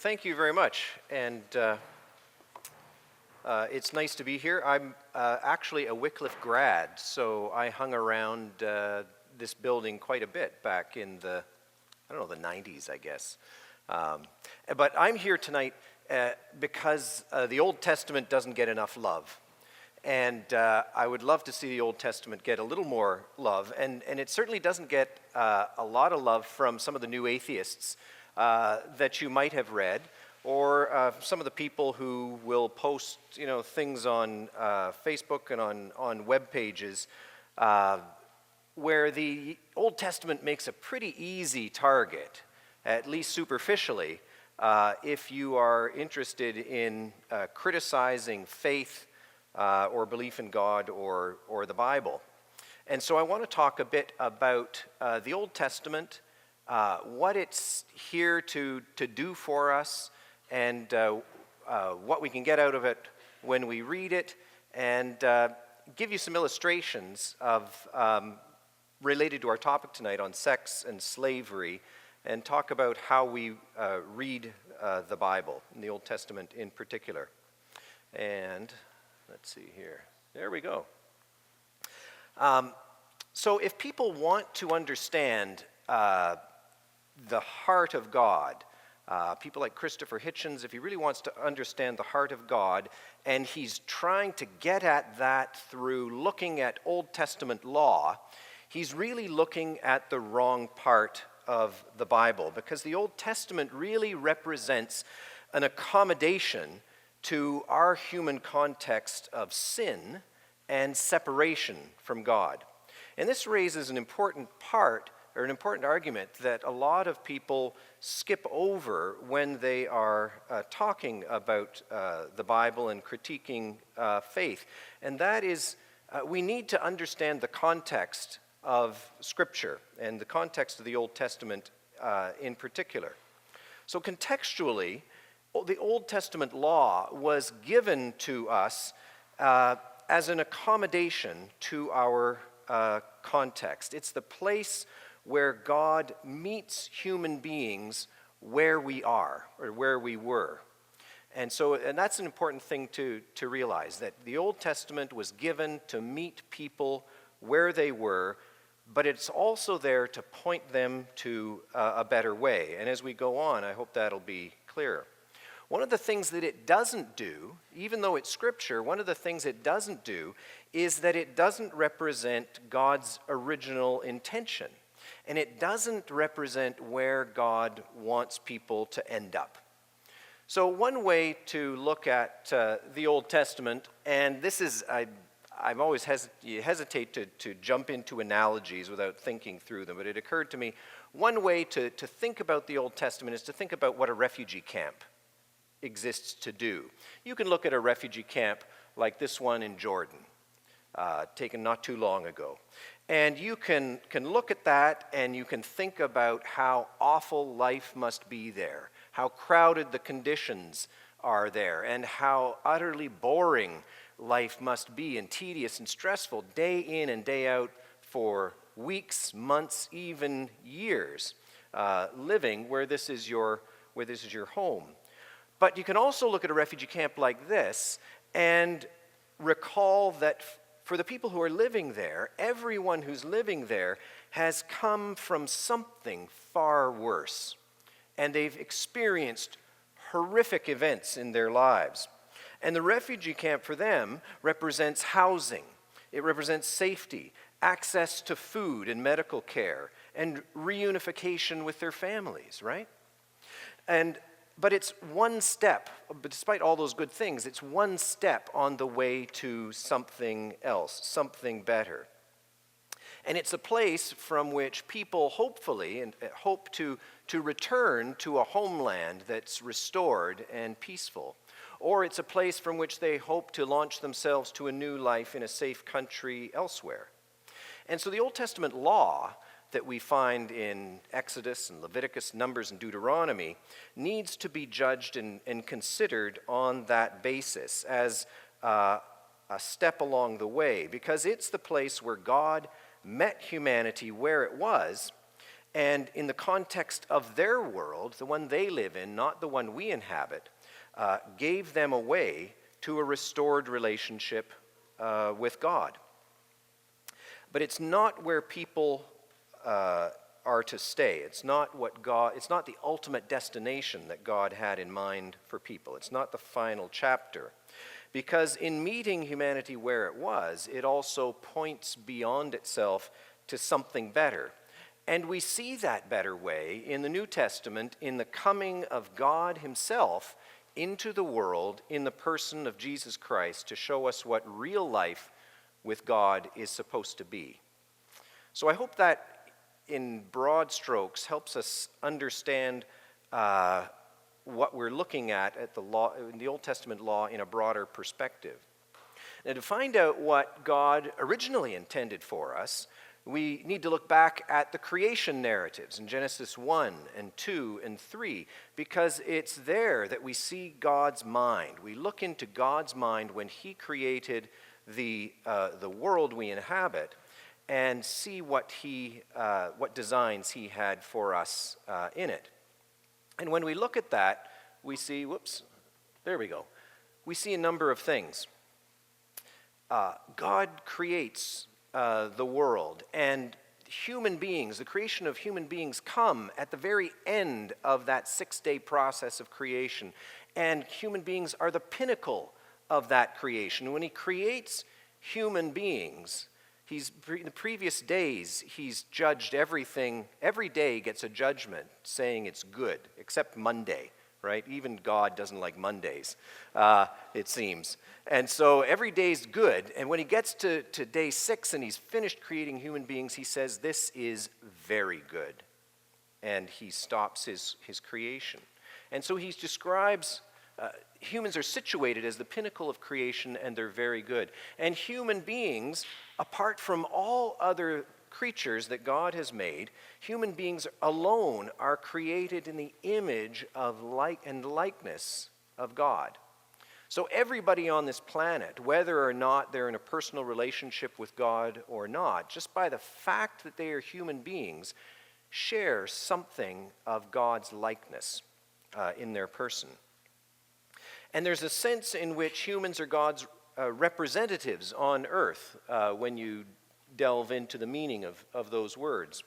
Thank you very much. And it's nice to be here. I'm actually a Wycliffe grad, so I hung around this building quite a bit back in the 90s, I guess. But I'm here tonight because the Old Testament doesn't get enough love. And I would love to see the Old Testament get a little more love. And it certainly doesn't get a lot of love from some of the new atheists that you might have read, or some of the people who will post things on Facebook and on web pages where the Old Testament makes a pretty easy target, at least superficially, if you are interested in criticizing faith or belief in God or the Bible. And so I want to talk a bit about the Old Testament, what it's here to do for us, and what we can get out of it when we read it, and give you some illustrations of related to our topic tonight on sex and slavery, and talk about how we read the Bible, and the Old Testament in particular. And let's see here. There we go. So if people want to understand the heart of God, people like Christopher Hitchens, if he really wants to understand the heart of God, and he's trying to get at that through looking at Old Testament law, he's really looking at the wrong part of the Bible, because the Old Testament really represents an accommodation to our human context of sin and separation from God. And this raises an important argument that a lot of people skip over when they are talking about the Bible and critiquing faith. And that is, we need to understand the context of Scripture and the context of the Old Testament in particular. So contextually, the Old Testament law was given to us as an accommodation to our context. It's the place where God meets human beings where we are, or where we were. And that's an important thing to realize, that the Old Testament was given to meet people where they were, but it's also there to point them to a better way. And as we go on, I hope that'll be clearer. One of the things that it doesn't do, even though it's Scripture, one of the things it doesn't do is that it doesn't represent God's original intention. And it doesn't represent where God wants people to end up. So one way to look at the Old Testament, and this is, I'm always hesitate to jump into analogies without thinking through them, but it occurred to me, one way to think about the Old Testament is to think about what a refugee camp exists to do. You can look at a refugee camp like this one in Jordan, taken not too long ago. And you can look at that and you can think about how awful life must be there, how crowded the conditions are there, and how utterly boring life must be, and tedious and stressful day in and day out for weeks, months, even years, living where this is your home. But you can also look at a refugee camp like this and recall that for the people who are living there, everyone who's living there has come from something far worse. And they've experienced horrific events in their lives. And the refugee camp for them represents housing. It represents safety, access to food and medical care, and reunification with their families, right? But it's one step, despite all those good things, it's one step on the way to something else, something better. And it's a place from which people hopefully hope to return to a homeland that's restored and peaceful. Or it's a place from which they hope to launch themselves to a new life in a safe country elsewhere. And so the Old Testament law that we find in Exodus and Leviticus, Numbers, and Deuteronomy needs to be judged and considered on that basis as a step along the way, because it's the place where God met humanity where it was And in the context of their world, the one they live in, not the one we inhabit, gave them a way to a restored relationship with God. But it's not where people are to stay. It's not the ultimate destination that God had in mind for people. It's not the final chapter. Because in meeting humanity where it was, it also points beyond itself to something better. And we see that better way in the New Testament in the coming of God himself into the world in the person of Jesus Christ to show us what real life with God is supposed to be. So I hope that in broad strokes helps us understand what we're looking at the law, in the Old Testament law in a broader perspective. Now, to find out what God originally intended for us, we need to look back at the creation narratives in Genesis 1 and 2 and 3, because it's there that we see God's mind. We look into God's mind when he created the world we inhabit and see what designs he had for us in it. And when we look at that, we see, we see a number of things. God creates the world, and human beings, the creation of human beings, come at the very end of that 6-day process of creation. And human beings are the pinnacle of that creation. When he creates human beings, in the previous days, he's judged everything. Every day gets a judgment saying it's good, except Monday, right? Even God doesn't like Mondays, it seems. And so every day's good. And when he gets to day 6 and he's finished creating human beings, he says, this is very good. And he stops his creation. And so he describes humans are situated as the pinnacle of creation, and they're very good. And human beings, apart from all other creatures that God has made, human beings alone are created in the image of and likeness of God. So everybody on this planet, whether or not they're in a personal relationship with God or not, just by the fact that they are human beings, share something of God's likeness in their person. And there's a sense in which humans are God's representatives on earth when you delve into the meaning of those words.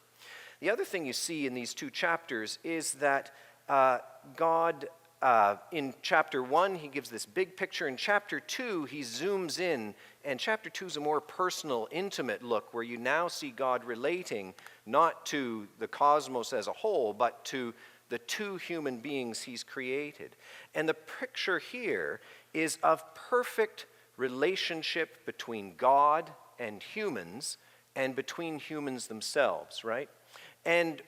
The other thing you see in these two chapters is that God, in chapter 1, he gives this big picture. In chapter 2, he zooms in, and chapter 2 is a more personal, intimate look where you now see God relating not to the cosmos as a whole, but to the two human beings he's created. And the picture here is of perfect relationship between God and humans and between humans themselves, right? And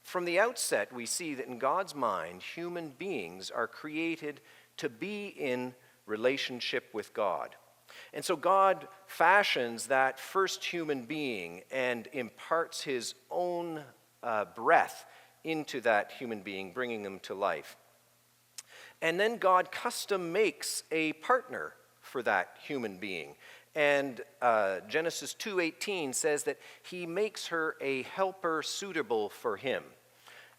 from the outset, we see that in God's mind, human beings are created to be in relationship with God. And so God fashions that first human being and imparts his own breath into that human being, bringing them to life. And then God custom makes a partner for that human being. And Genesis 2:18 says that he makes her a helper suitable for him.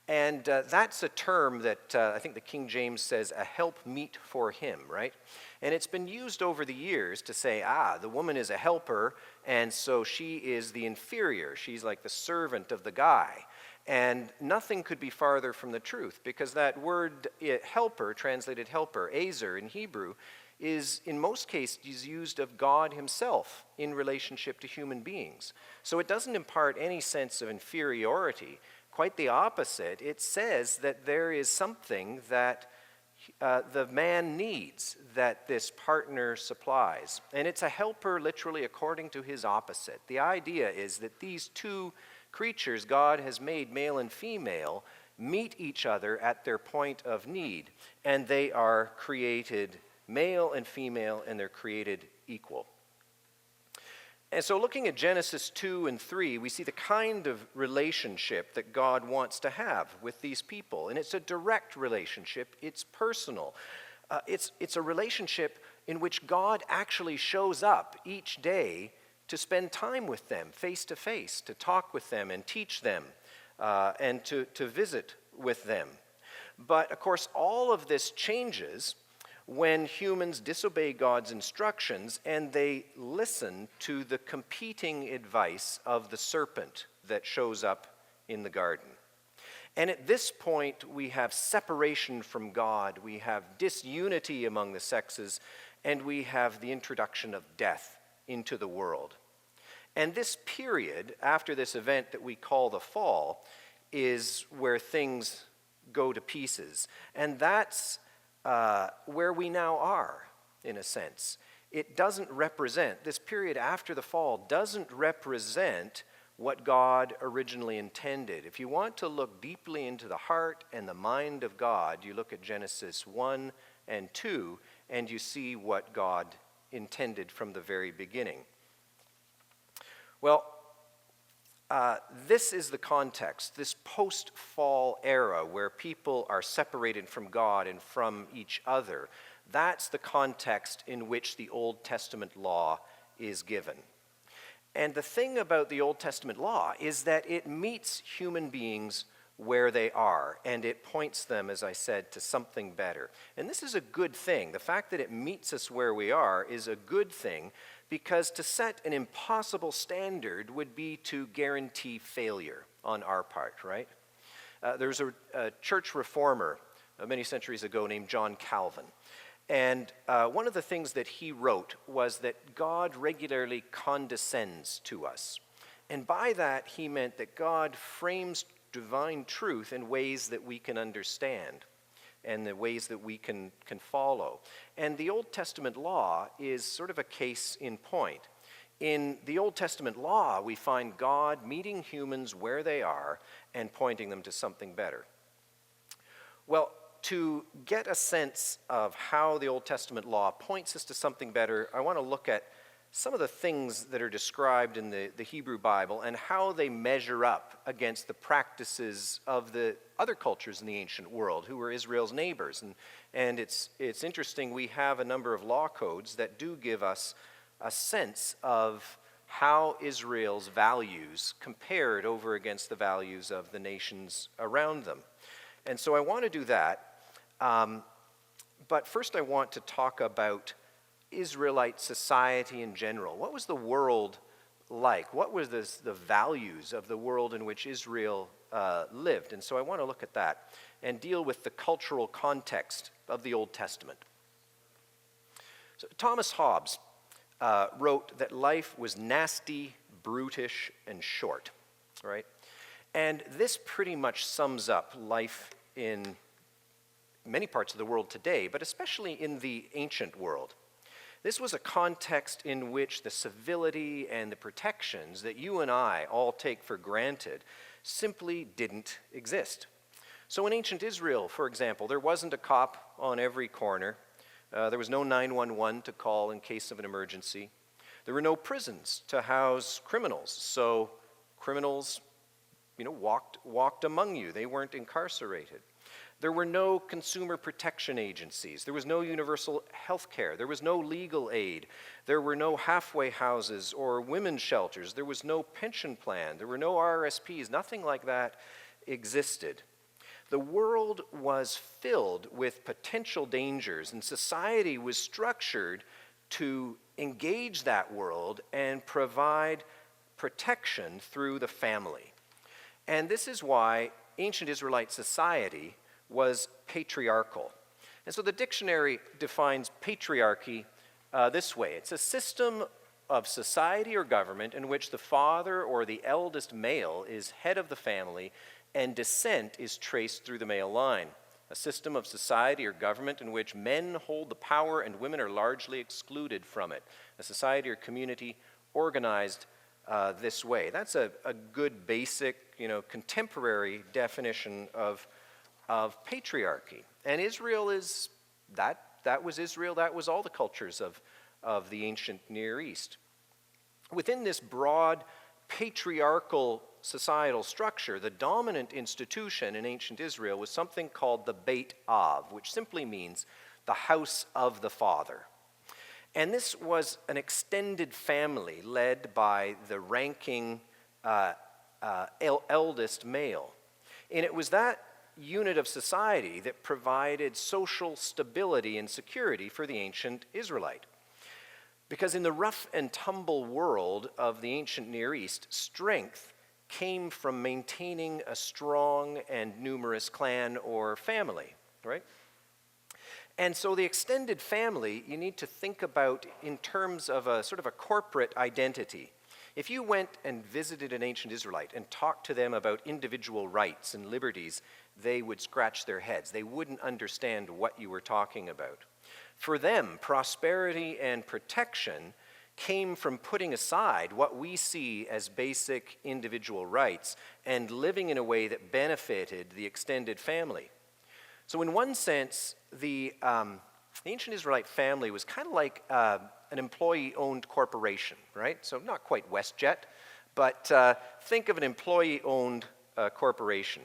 And that's a term that I think the King James says a helpmeet for him, right? And it's been used over the years to say, the woman is a helper, and so she is the inferior. She's like the servant of the guy. And nothing could be farther from the truth, because that word helper, translated helper, ezer in Hebrew, is in most cases used of God himself in relationship to human beings. So it doesn't impart any sense of inferiority. Quite the opposite. It says that there is something that the man needs that this partner supplies. And it's a helper literally according to his opposite. The idea is that these two creatures God has made, male and female, meet each other at their point of need, and they are created male and female, and they're created equal. And so looking at Genesis 2 and 3, we see the kind of relationship that God wants to have with these people. And it's a direct relationship. It's personal. It's a relationship in which God actually shows up each day to spend time with them face to face, to talk with them and teach them and to visit with them. But of course, all of this changes when humans disobey God's instructions and they listen to the competing advice of the serpent that shows up in the garden. And at this point, we have separation from God, we have disunity among the sexes, and we have the introduction of death into the world. And this period, after this event that we call the fall, is where things go to pieces. And that's where we now are, in a sense. It doesn't represent, this period after the fall doesn't represent what God originally intended. If you want to look deeply into the heart and the mind of God, you look at Genesis 1 and 2, and you see what God intended from the very beginning. Well, this is the context, this post-fall era where people are separated from God and from each other. That's the context in which the Old Testament law is given. And the thing about the Old Testament law is that it meets human beings where they are, and it points them, as I said, to something better. And this is a good thing. The fact that it meets us where we are is a good thing, because to set an impossible standard would be to guarantee failure on our part, right? There's a church reformer many centuries ago named John Calvin. And one of the things that he wrote was that God regularly condescends to us. And by that, he meant that God frames divine truth in ways that we can understand and the ways that we can follow. And the Old Testament law is sort of a case in point. In the Old Testament law, we find God meeting humans where they are and pointing them to something better. Well, to get a sense of how the Old Testament law points us to something better, I want to look at some of the things that are described in the Hebrew Bible and how they measure up against the practices of the other cultures in the ancient world who were Israel's neighbors. And it's interesting, we have a number of law codes that do give us a sense of how Israel's values compared over against the values of the nations around them. And so I want to do that. But first I want to talk about Israelite society in general. What was the world like? What were the values of the world in which Israel lived? And so I want to look at that and deal with the cultural context of the Old Testament. So Thomas Hobbes wrote that life was nasty, brutish, and short, right? And this pretty much sums up life in many parts of the world today, but especially in the ancient world. This was a context in which the civility and the protections that you and I all take for granted simply didn't exist. So in ancient Israel, for example, there wasn't a cop on every corner. There was no 911 to call in case of an emergency. There were no prisons to house criminals, so criminals, walked among you. They weren't incarcerated. There were no consumer protection agencies. There was no universal health care. There was no legal aid. There were no halfway houses or women's shelters. There was no pension plan. There were no RRSPs. Nothing like that existed. The world was filled with potential dangers, and society was structured to engage that world and provide protection through the family. And this is why ancient Israelite society was patriarchal. And so the dictionary defines patriarchy this way. It's a system of society or government in which the father or the eldest male is head of the family and descent is traced through the male line. A system of society or government in which men hold the power and women are largely excluded from it. A society or community organized this way. That's a good basic, contemporary definition of patriarchy. And Israel is, that was Israel, that was all the cultures of the ancient Near East. Within this broad patriarchal societal structure, the dominant institution in ancient Israel was something called the Beit Av, which simply means the house of the father. And this was an extended family led by the ranking eldest male. And it was that unit of society that provided social stability and security for the ancient Israelite. Because in the rough and tumble world of the ancient Near East, strength came from maintaining a strong and numerous clan or family, right? And so the extended family, you need to think about in terms of a sort of a corporate identity. If you went and visited an ancient Israelite and talked to them about individual rights and liberties, they would scratch their heads. They wouldn't understand what you were talking about. For them, prosperity and protection came from putting aside what we see as basic individual rights and living in a way that benefited the extended family. So in one sense, the ancient Israelite family was kind of like an employee-owned corporation, right? So not quite WestJet, but think of an employee-owned corporation.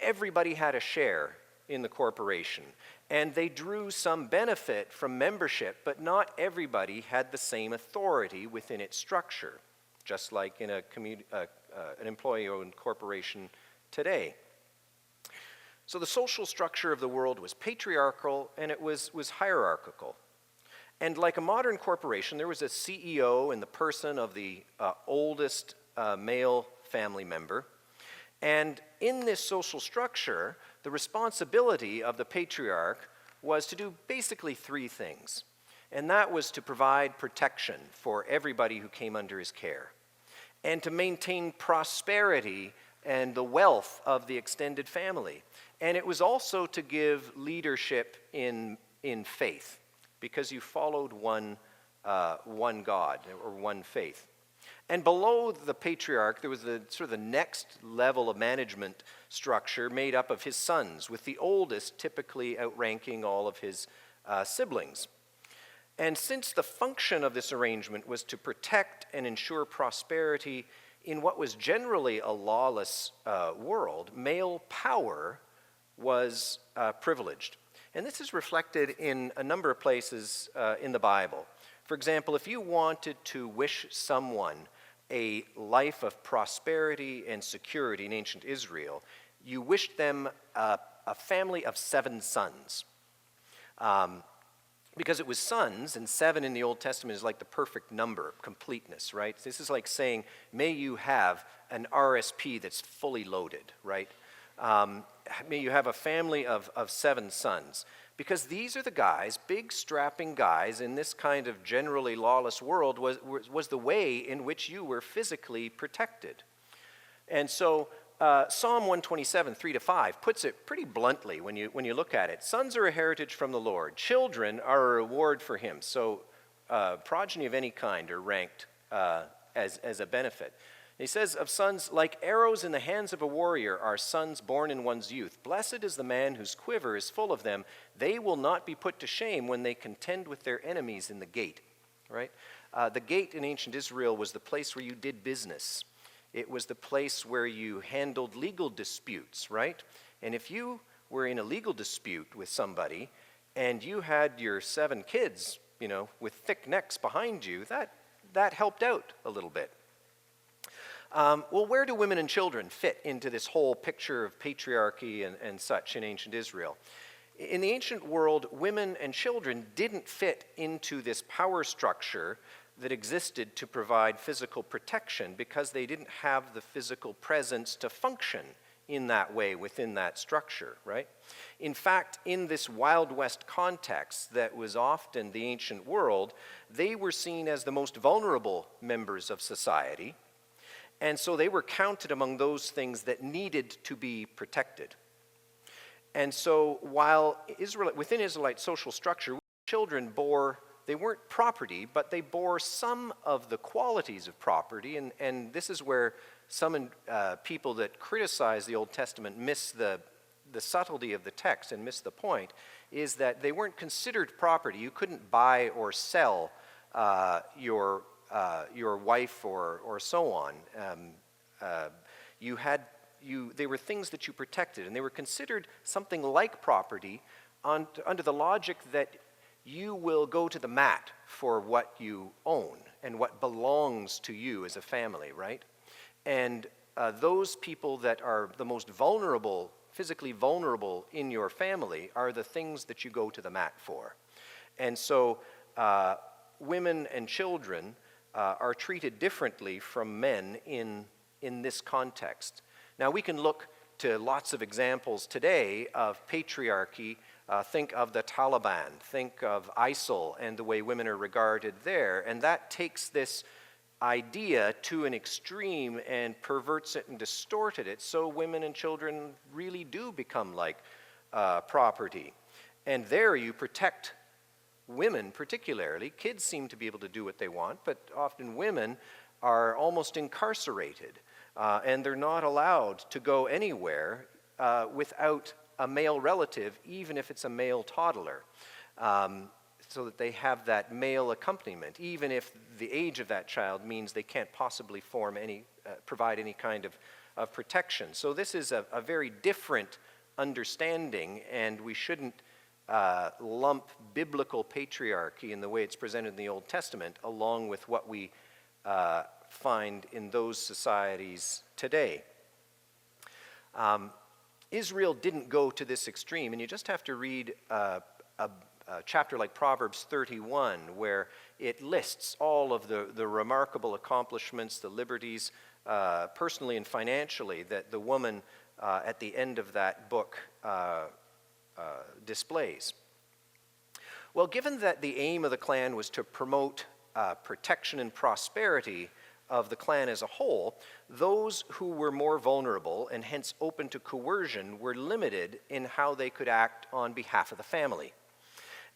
Everybody had a share in the corporation, and they drew some benefit from membership, but not everybody had the same authority within its structure, just like in an employee-owned corporation today. So the social structure of the world was patriarchal, and it was hierarchical. And like a modern corporation, there was a CEO in the person of the oldest male family member. And in this social structure, the responsibility of the patriarch was to do basically three things. And that was to provide protection for everybody who came under his care, and to maintain prosperity and the wealth of the extended family. And it was also to give leadership in faith, because you followed one God or one faith. And below the patriarch, there was the next level of management structure made up of his sons, with the oldest typically outranking all of his siblings. And since the function of this arrangement was to protect and ensure prosperity in what was generally a lawless world, male power was privileged. And this is reflected in a number of places in the Bible. For example, if you wanted to wish someone a life of prosperity and security in ancient Israel, you wished them a family of 7 sons. Because it was sons, and 7 in the Old Testament is like the perfect number of completeness, right? This is like saying, may you have an RSP that's fully loaded, right? May you have a family of 7 sons. Because these are the guys, big strapping guys in this kind of generally lawless world was the way in which you were physically protected. And so Psalm 127, 3-5 puts it pretty bluntly when you look at it. Sons are a heritage from the Lord. Children are a reward for him. So progeny of any kind are ranked as a benefit. He says of sons, like arrows in the hands of a warrior are sons born in one's youth. Blessed is the man whose quiver is full of them. They will not be put to shame when they contend with their enemies in the gate. Right? The gate in ancient Israel was the place where you did business. It was the place where you handled legal disputes, right? And if you were in a legal dispute with somebody and you had your 7 kids, with thick necks behind you, that helped out a little bit. Well, where do women and children fit into this whole picture of patriarchy and such in ancient Israel? In the ancient world, women and children didn't fit into this power structure that existed to provide physical protection because they didn't have the physical presence to function in that way within that structure, right? In fact, in this Wild West context that was often the ancient world, they were seen as the most vulnerable members of society. And so they were counted among those things that needed to be protected. And so while within Israelite social structure, children they weren't property, but they bore some of the qualities of property. And this is where some people that criticize the Old Testament miss the subtlety of the text and miss the point, is that they weren't considered property. You couldn't buy or sell your wife or so on. They were things that you protected, and they were considered something like property under the logic that you will go to the mat for what you own and what belongs to you as a family, right? And those people that are the most vulnerable, physically vulnerable in your family are the things that you go to the mat for. And so women and children are treated differently from men in this context. Now we can look to lots of examples today of patriarchy. Think of the Taliban, think of ISIL and the way women are regarded there, and that takes this idea to an extreme and perverts it and distorted it, so women and children really do become like property. And there you protect women particularly. Kids seem to be able to do what they want, but often women are almost incarcerated, and they're not allowed to go anywhere without a male relative, even if it's a male toddler, so that they have that male accompaniment, even if the age of that child means they can't possibly provide any kind of protection. So this is a very different understanding, and we shouldn't lump biblical patriarchy in the way it's presented in the Old Testament along with what we find in those societies today. Israel didn't go to this extreme, and you just have to read a chapter like Proverbs 31, where it lists all of the remarkable accomplishments, the liberties, personally and financially, that the woman at the end of that book displays. Well, given that the aim of the clan was to promote protection and prosperity of the clan as a whole, those who were more vulnerable and hence open to coercion were limited in how they could act on behalf of the family.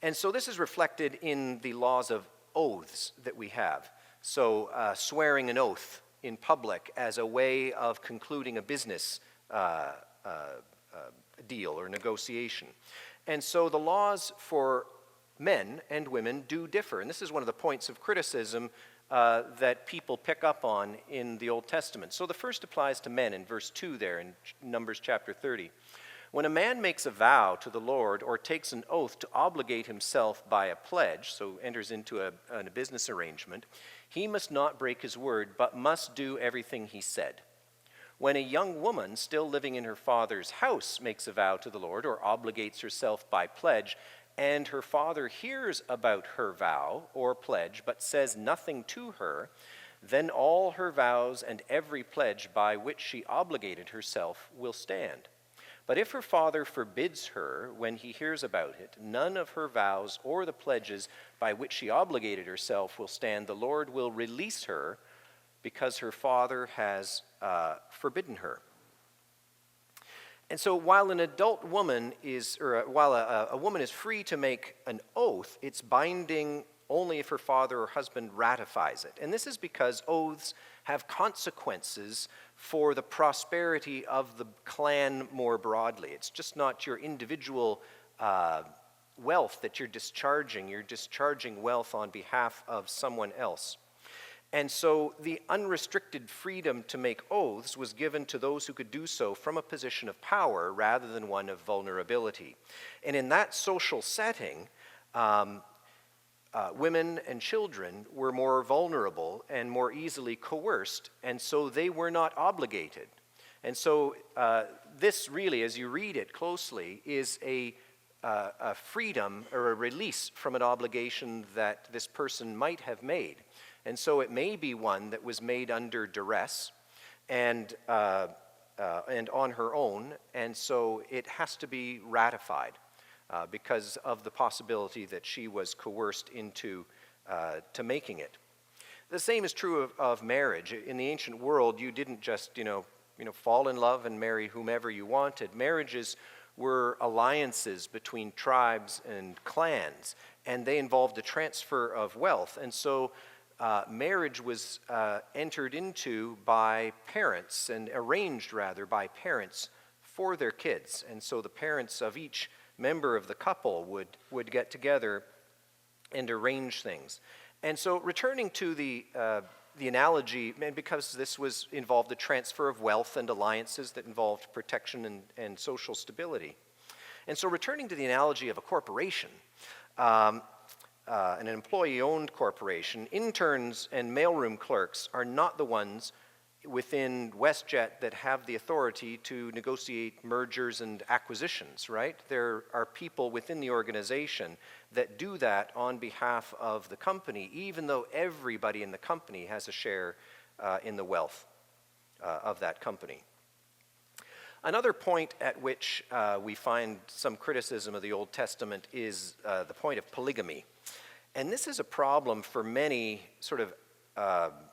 And so this is reflected in the laws of oaths that we have. So swearing an oath in public as a way of concluding a business deal or negotiation. And so the laws for men and women do differ. And this is one of the points of criticism that people pick up on in the Old Testament. So the first applies to men in verse 2 there in Numbers chapter 30. When a man makes a vow to the Lord or takes an oath to obligate himself by a pledge, so enters into a business arrangement, he must not break his word, but must do everything he said. When a young woman still living in her father's house makes a vow to the Lord or obligates herself by pledge, and her father hears about her vow or pledge but says nothing to her, then all her vows and every pledge by which she obligated herself will stand. But if her father forbids her when he hears about it, none of her vows or the pledges by which she obligated herself will stand. The Lord will release her because her father has forbidden her. And so while an adult woman while a woman is free to make an oath, it's binding only if her father or husband ratifies it. And this is because oaths have consequences for the prosperity of the clan more broadly. It's just not your individual wealth that you're discharging. You're discharging wealth on behalf of someone else. And so the unrestricted freedom to make oaths was given to those who could do so from a position of power rather than one of vulnerability. And in that social setting, women and children were more vulnerable and more easily coerced, and so they were not obligated. And so this really, as you read it closely, is a freedom or a release from an obligation that this person might have made. And so it may be one that was made under duress and on her own, and so it has to be ratified because of the possibility that she was coerced into to making it. The same is true of marriage. In the ancient world, you didn't just fall in love and marry whomever you wanted. Marriages were alliances between tribes and clans, and they involved a transfer of wealth. And so marriage was entered into by parents, and arranged rather by parents for their kids. And so the parents of each member of the couple would get together and arrange things. And so returning to the analogy, and because this involved the transfer of wealth and alliances that involved protection and social stability. And so returning to the analogy of a corporation, an employee-owned corporation, interns and mailroom clerks are not the ones within WestJet that have the authority to negotiate mergers and acquisitions, right? There are people within the organization that do that on behalf of the company, even though everybody in the company has a share in the wealth of that company. Another point at which we find some criticism of the Old Testament is the point of polygamy. And this is a problem for many sort of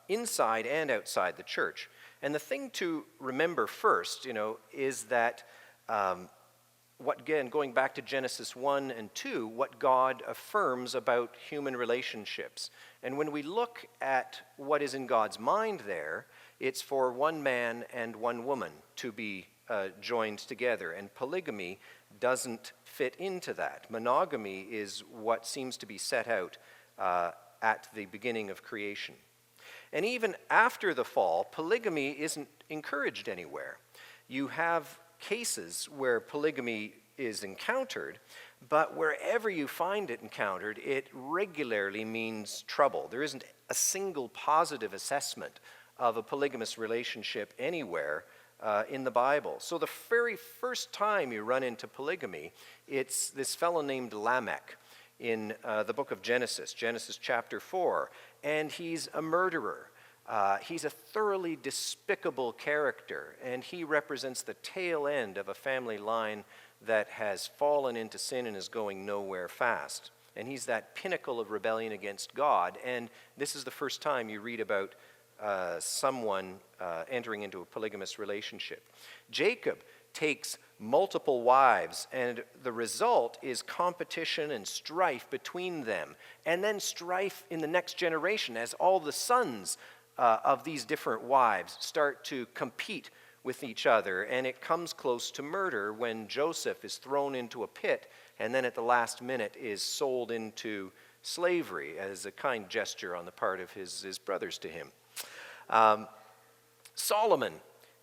inside and outside the church. And the thing to remember first, is that going back to Genesis 1 and 2, what God affirms about human relationships. And when we look at what is in God's mind there, it's for one man and one woman to be joined together. And polygamy doesn't fit into that. Monogamy is what seems to be set out at the beginning of creation. And even after the fall, polygamy isn't encouraged anywhere. You have cases where polygamy is encountered, but wherever you find it encountered, it regularly means trouble. There isn't a single positive assessment of a polygamous relationship anywhere in the Bible. So the very first time you run into polygamy, it's this fellow named Lamech in the book of Genesis chapter 4, and he's a murderer. He's a thoroughly despicable character, and he represents the tail end of a family line that has fallen into sin and is going nowhere fast. And he's that pinnacle of rebellion against God, and this is the first time you read about someone entering into a polygamous relationship. Jacob takes multiple wives, and the result is competition and strife between them, and then strife in the next generation as all the sons of these different wives start to compete with each other, and it comes close to murder when Joseph is thrown into a pit and then at the last minute is sold into slavery as a kind gesture on the part of his brothers to him. Solomon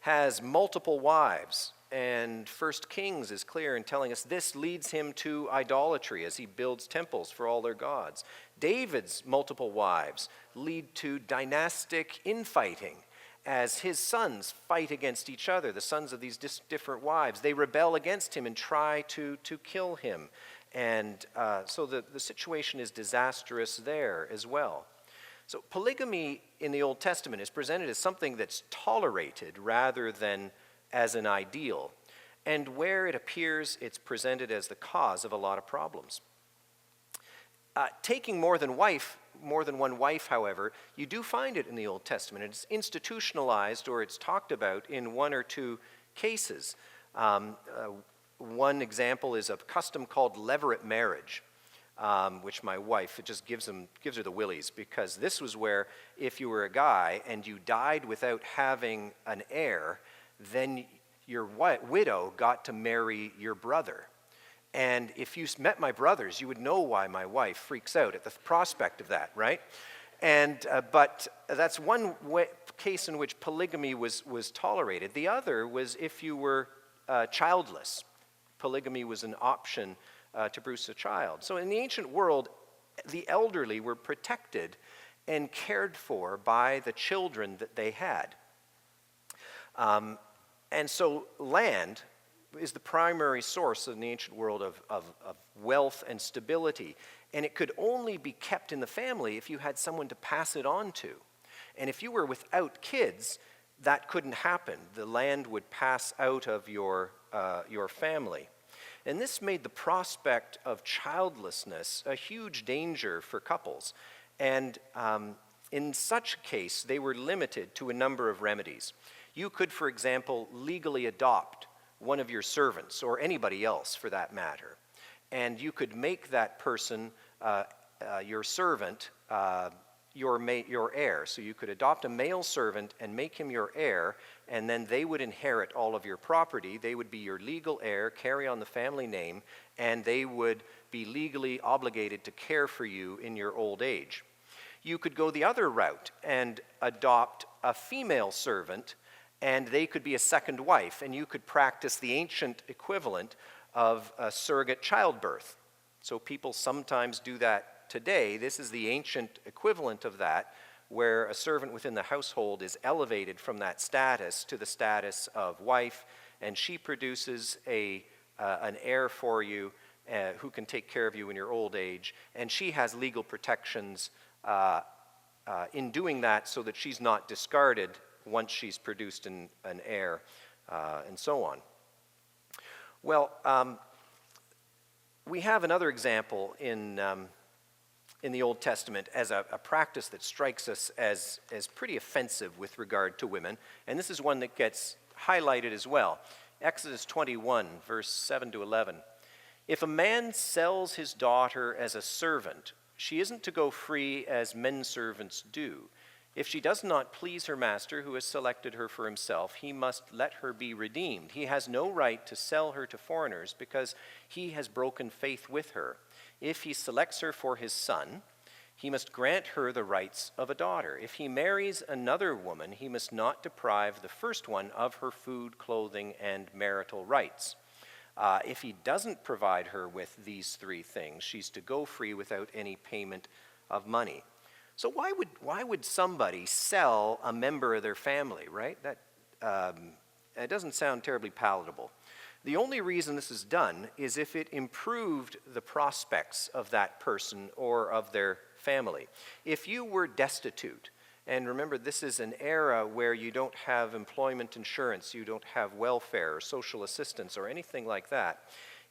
has multiple wives, and 1 Kings is clear in telling us this leads him to idolatry as he builds temples for all their gods. David's multiple wives lead to dynastic infighting as his sons fight against each other, the sons of these different wives. They rebel against him and try to kill him. And so the situation is disastrous there as well. So polygamy in the Old Testament is presented as something that's tolerated rather than as an ideal. And where it appears, it's presented as the cause of a lot of problems. Taking more than one wife, however, you do find it in the Old Testament. It's institutionalized, or it's talked about in one or two cases. One example is a custom called levirate marriage, which my wife, it just gives her the willies, because this was where if you were a guy and you died without having an heir, then your widow got to marry your brother. And if you met my brothers, you would know why my wife freaks out at the prospect of that, right? And but that's one case in which polygamy was tolerated. The other was if you were childless. Polygamy was an option to produce a child. So in the ancient world, the elderly were protected and cared for by the children that they had. And so land is the primary source in the ancient world of wealth and stability. And it could only be kept in the family if you had someone to pass it on to. And if you were without kids, that couldn't happen. The land would pass out of your family. And this made the prospect of childlessness a huge danger for couples. And in such a case, they were limited to a number of remedies. You could, for example, legally adopt one of your servants, or anybody else for that matter. And you could make that person, your servant, your heir. So you could adopt a male servant and make him your heir, and then they would inherit all of your property. They would be your legal heir, carry on the family name, and they would be legally obligated to care for you in your old age. You could go the other route and adopt a female servant, and they could be a second wife, and you could practice the ancient equivalent of a surrogate childbirth. So people sometimes do that today. This is the ancient equivalent of that, where a servant within the household is elevated from that status to the status of wife, and she produces an heir for you who can take care of you in your old age, and she has legal protections in doing that so that she's not discarded once she's produced an heir, and so on. Well, we have another example in the Old Testament as a practice that strikes us as pretty offensive with regard to women, and this is one that gets highlighted as well. Exodus 21, verse 7 to 11. If a man sells his daughter as a servant, she isn't to go free as men servants do. If she does not please her master, who has selected her for himself, he must let her be redeemed. He has no right to sell her to foreigners because he has broken faith with her. If he selects her for his son, he must grant her the rights of a daughter. If he marries another woman, he must not deprive the first one of her food, clothing, and marital rights. If he doesn't provide her with these three things, she's to go free without any payment of money. So why would somebody sell a member of their family, right? It doesn't sound terribly palatable. The only reason this is done is if it improved the prospects of that person or of their family. If you were destitute, and remember this is an era where you don't have employment insurance, you don't have welfare or social assistance or anything like that.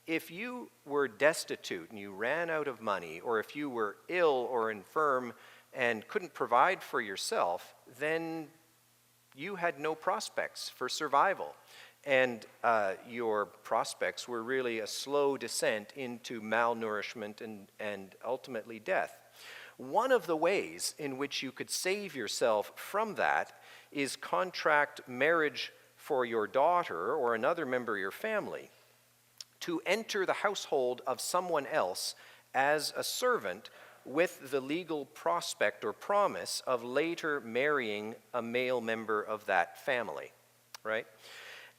If you were destitute and you ran out of money, or if you were ill or infirm and couldn't provide for yourself, then you had no prospects for survival. And your prospects were really a slow descent into malnourishment and ultimately death. One of the ways in which you could save yourself from that is contract marriage for your daughter or another member of your family to enter the household of someone else as a servant with the legal prospect or promise of later marrying a male member of that family, right?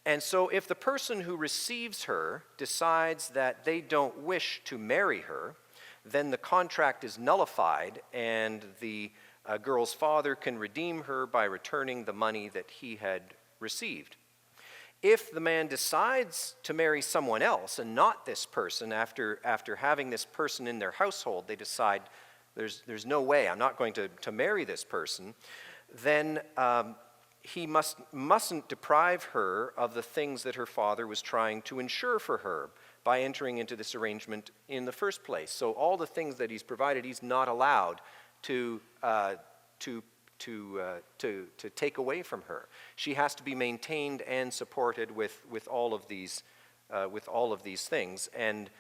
And so if the person who receives her decides that they don't wish to marry her, then the contract is nullified and the girl's father can redeem her by returning the money that he had received. If the man decides to marry someone else and not this person, after having this person in their household, they decide there's no way, I'm not going to marry this person, then he mustn't deprive her of the things that her father was trying to ensure for her by entering into this arrangement in the first place. So all the things that he's provided, he's not allowed to take away from her. She has to be maintained and supported with all of these things, and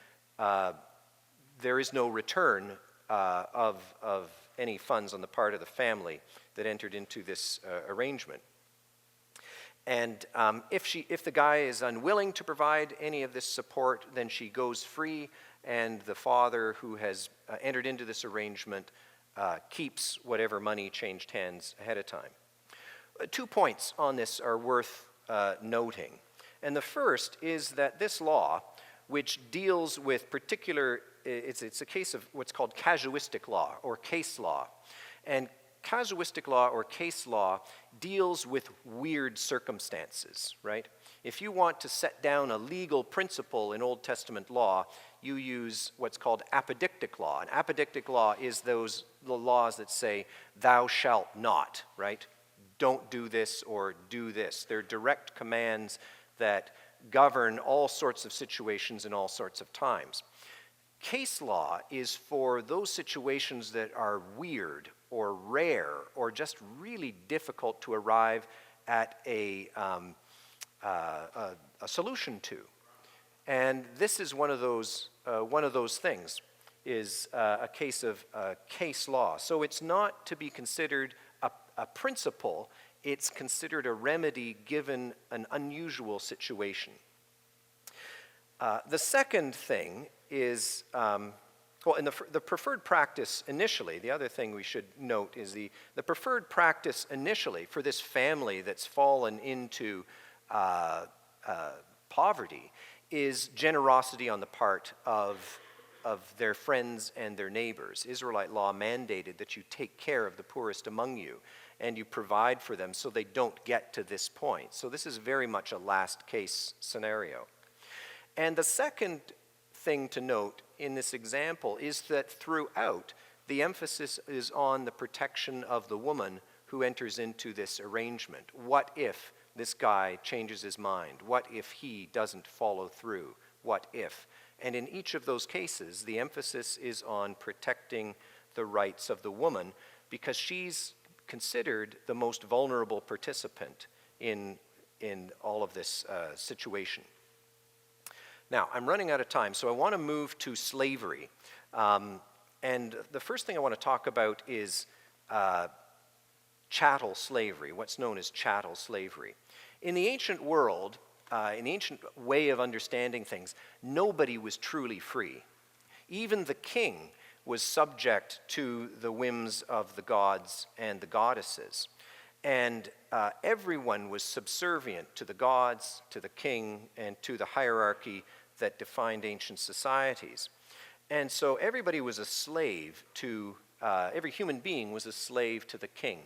there is no return of any funds on the part of the family that entered into this arrangement. And if the guy is unwilling to provide any of this support, then she goes free, and the father who has entered into this arrangement keeps whatever money changed hands ahead of time. 2 points on this are worth noting. And the first is that this law, which deals with particular, it's a case of what's called casuistic law or case law. And casuistic law or case law deals with weird circumstances, right? If you want to set down a legal principle in Old Testament law, you use what's called apodictic law. And apodictic law is the laws that say, thou shalt not, right? Don't do this or do this. They're direct commands that govern all sorts of situations in all sorts of times. Case law is for those situations that are weird or rare or just really difficult to arrive at a solution to. And this is one of those things, is a case of case law. So it's not to be considered a principle, it's considered a remedy given an unusual situation. The second thing is, and the preferred practice initially, the other thing we should note is the preferred practice initially for this family that's fallen into poverty is generosity on the part of their friends and their neighbors. Israelite law mandated that you take care of the poorest among you and you provide for them so they don't get to this point. So this is very much a last case scenario. And the second thing to note in this example is that throughout, the emphasis is on the protection of the woman who enters into this arrangement. What if this guy changes his mind? What if he doesn't follow through? What if? And in each of those cases, the emphasis is on protecting the rights of the woman because she's considered the most vulnerable participant in all of this situation. Now, I'm running out of time, so I want to move to slavery. And the first thing I want to talk about is chattel slavery, what's known as chattel slavery. In the ancient world, in the ancient way of understanding things, nobody was truly free. Even the king was subject to the whims of the gods and the goddesses. And everyone was subservient to the gods, to the king, and to the hierarchy that defined ancient societies. And so everybody was a slave to, every human being was a slave to the king.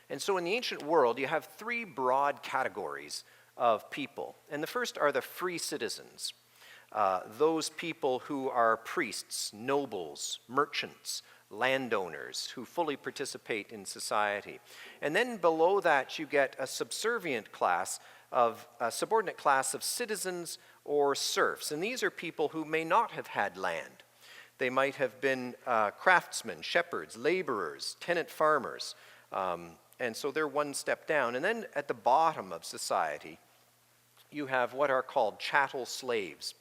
And so in the ancient world, you have three broad categories of people. And the first are the free citizens, those people who are priests, nobles, merchants, landowners who fully participate in society. And then below that, you get a subservient class of, a subordinate class of citizens or serfs. And these are people who may not have had land. They might have been craftsmen, shepherds, laborers, tenant farmers. And so they're one step down. And then at the bottom of society, you have what are called chattel slaves.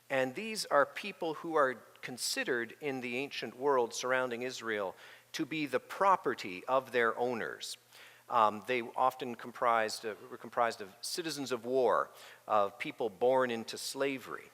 And these are people who are considered in the ancient world surrounding Israel to be the property of their owners. They often were comprised of citizens of war, of people born into slavery.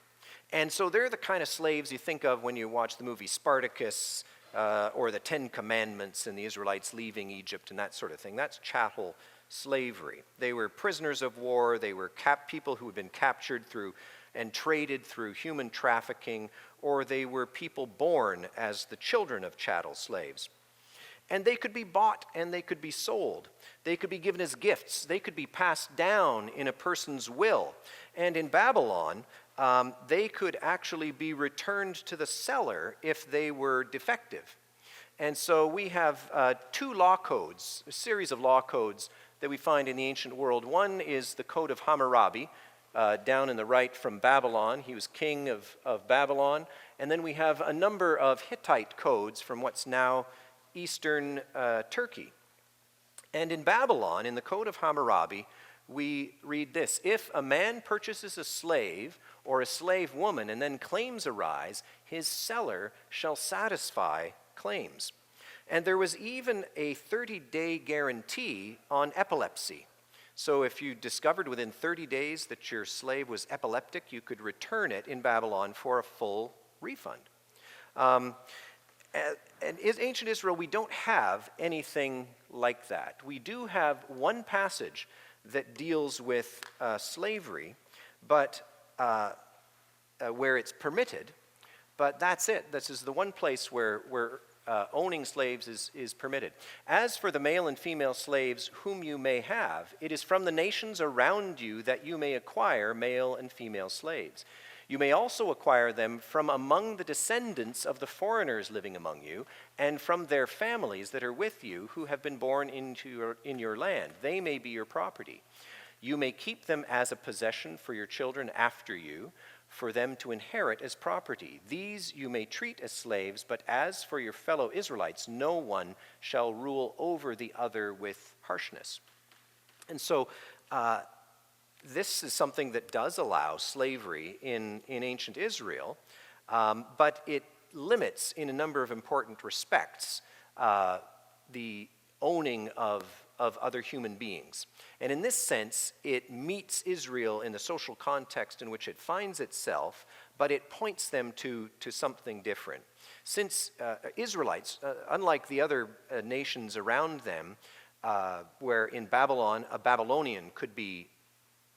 And so they're the kind of slaves you think of when you watch the movie Spartacus or the Ten Commandments and the Israelites leaving Egypt and that sort of thing. That's chattel slavery. They were prisoners of war. They were people who had been captured through and traded through human trafficking, or they were people born as the children of chattel slaves. And they could be bought and they could be sold. They could be given as gifts. They could be passed down in a person's will. And in Babylon, they could actually be returned to the seller if they were defective. And so we have two law codes, a series of law codes that we find in the ancient world. One is the Code of Hammurabi, down in the right from Babylon. He was king of Babylon. And then we have a number of Hittite codes from what's now eastern Turkey. And in Babylon, in the Code of Hammurabi, we read this: if a man purchases a slave or a slave woman and then claims arise, his seller shall satisfy claims. And there was even a 30-day guarantee on epilepsy. So if you discovered within 30 days that your slave was epileptic, you could return it in Babylon for a full refund. And in ancient Israel, we don't have anything like that. We do have one passage that deals with slavery, but where it's permitted, but that's it. This is the one place where owning slaves is permitted. As for the male and female slaves whom you may have, it is from the nations around you that you may acquire male and female slaves. You may also acquire them from among the descendants of the foreigners living among you, and from their families that are with you who have been born in your land. They may be your property. You may keep them as a possession for your children after you, for them to inherit as property. These you may treat as slaves, but as for your fellow Israelites, no one shall rule over the other with harshness. And so this is something that does allow slavery in ancient Israel, but it limits in a number of important respects the owning of other human beings. And in this sense, it meets Israel in the social context in which it finds itself, but it points them to something different. Since Israelites, unlike the other nations around them, where in Babylon, a Babylonian could be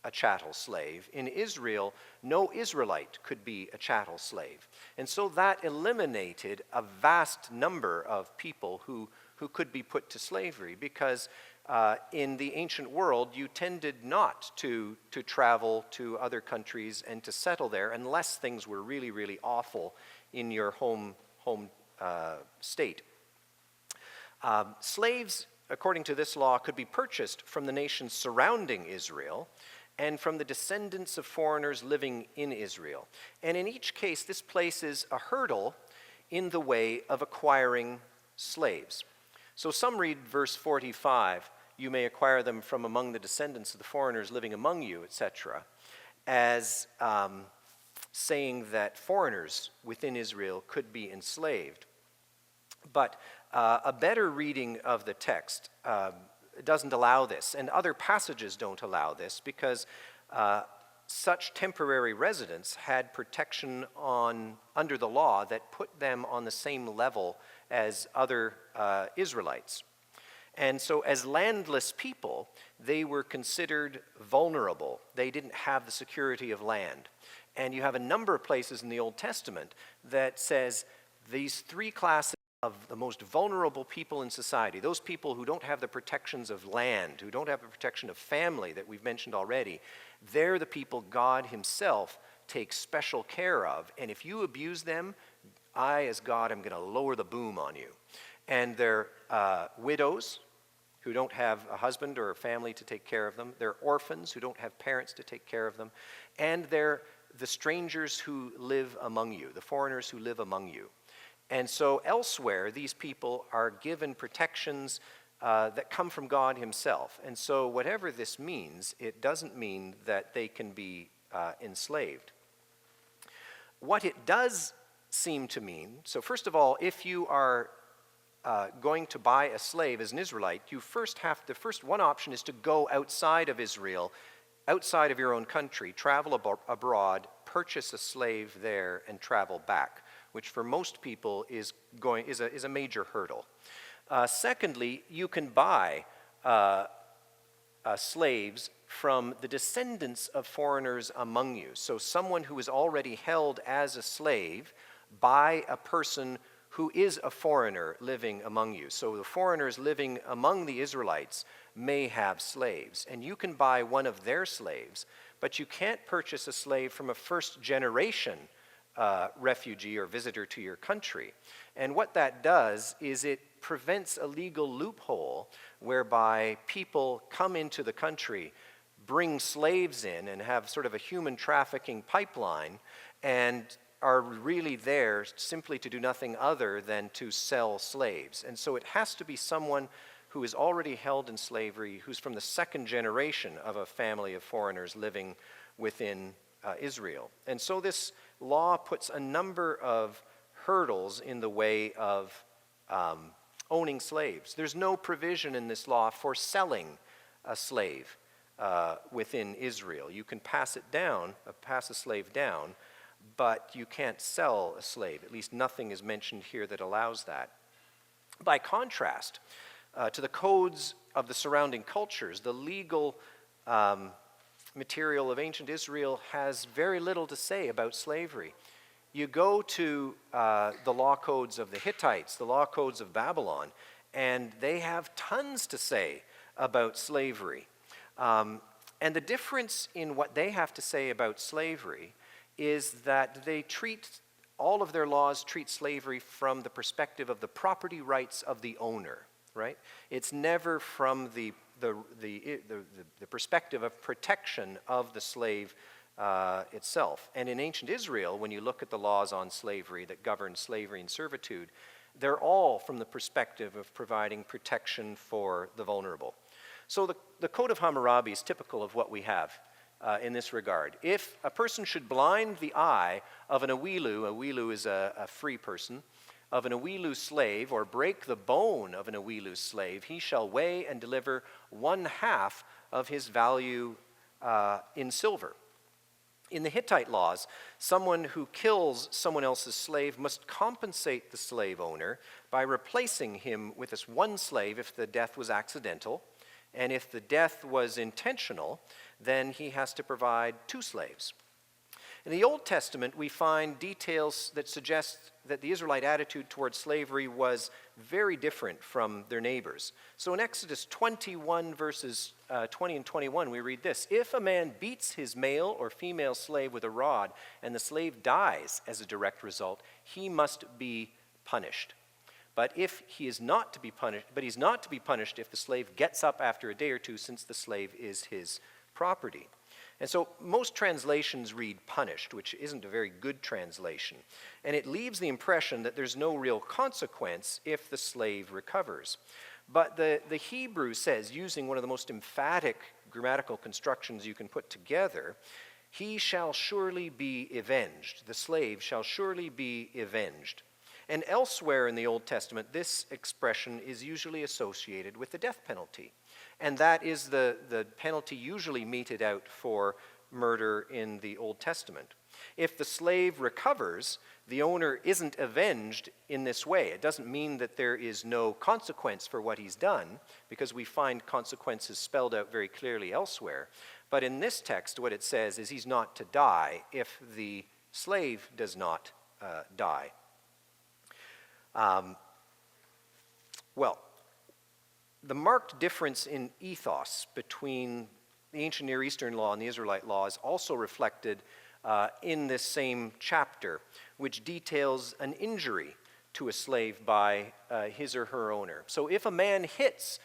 a chattel slave. In Israel, no Israelite could be a chattel slave. And so that eliminated a vast number of people who could be put to slavery, because in the ancient world, you tended not to travel to other countries and to settle there unless things were really, really awful in your home state. Slaves, according to this law, could be purchased from the nations surrounding Israel and from the descendants of foreigners living in Israel. And in each case, this places a hurdle in the way of acquiring slaves. So some read verse 45, you may acquire them from among the descendants of the foreigners living among you, etc., as saying that foreigners within Israel could be enslaved. But a better reading of the text doesn't allow this, and other passages don't allow this, because such temporary residents had protection under the law that put them on the same level as other Israelites. And so as landless people, they were considered vulnerable. They didn't have the security of land. And you have a number of places in the Old Testament that says these three classes of the most vulnerable people in society, those people who don't have the protections of land, who don't have the protection of family that we've mentioned already, they're the people God himself takes special care of. And if you abuse them, I, as God, am going to lower the boom on you. And they're widows who don't have a husband or a family to take care of them. They're orphans who don't have parents to take care of them. And they're the strangers who live among you, the foreigners who live among you. And so elsewhere, these people are given protections that come from God himself. And so whatever this means, it doesn't mean that they can be enslaved. What it does seem to mean, so first of all, if you are going to buy a slave as an Israelite, you first one option is to go outside of Israel, outside of your own country, travel abroad, purchase a slave there, and travel back, which for most people is a major hurdle. Secondly, you can buy slaves from the descendants of foreigners among you. So someone who is already held as a slave by a person who is a foreigner living among you. So the foreigners living among the Israelites may have slaves, and you can buy one of their slaves, but you can't purchase a slave from a first-generation refugee or visitor to your country. And what that does is it prevents a legal loophole whereby people come into the country, bring slaves in, and have sort of a human trafficking pipeline, and are really there simply to do nothing other than to sell slaves. And so it has to be someone who is already held in slavery, who's from the second generation of a family of foreigners living within Israel. And so this law puts a number of hurdles in the way of owning slaves. There's no provision in this law for selling a slave within Israel. You can pass a slave down, but you can't sell a slave. At least nothing is mentioned here that allows that. By contrast, to the codes of the surrounding cultures, the legal material of ancient Israel has very little to say about slavery. You go to the law codes of the Hittites, the law codes of Babylon, and they have tons to say about slavery. And the difference in what they have to say about slavery is that all of their laws treat slavery from the perspective of the property rights of the owner, right? It's never from the perspective of protection of the slave itself. And in ancient Israel, when you look at the laws on slavery that govern slavery and servitude, they're all from the perspective of providing protection for the vulnerable. So the Code of Hammurabi is typical of what we have in this regard. If a person should blind the eye of an awilu is a free person, of an awilu slave, or break the bone of an awilu slave, he shall weigh and deliver 1/2 of his value in silver. In the Hittite laws, someone who kills someone else's slave must compensate the slave owner by replacing him with this one slave if the death was accidental, and if the death was intentional, then he has to provide 2 slaves. In the Old Testament, we find details that suggest that the Israelite attitude towards slavery was very different from their neighbors. So in Exodus 21, verses 20 and 21, we read this: "If a man beats his male or female slave with a rod, and the slave dies as a direct result, he must be punished. But he's not to be punished if the slave gets up after a day or 2, since the slave is his property." And so most translations read punished, which isn't a very good translation. And it leaves the impression that there's no real consequence if the slave recovers. But the Hebrew says, using one of the most emphatic grammatical constructions you can put together, "He shall surely be avenged." The slave shall surely be avenged. And elsewhere in the Old Testament, this expression is usually associated with the death penalty. And that is the penalty usually meted out for murder in the Old Testament. If the slave recovers, the owner isn't avenged in this way. It doesn't mean that there is no consequence for what he's done, because we find consequences spelled out very clearly elsewhere. But in this text, what it says is he's not to die if the slave does not die. The marked difference in ethos between the ancient Near Eastern law and the Israelite law is also reflected in this same chapter, which details an injury to a slave by his or her owner. So if a man hits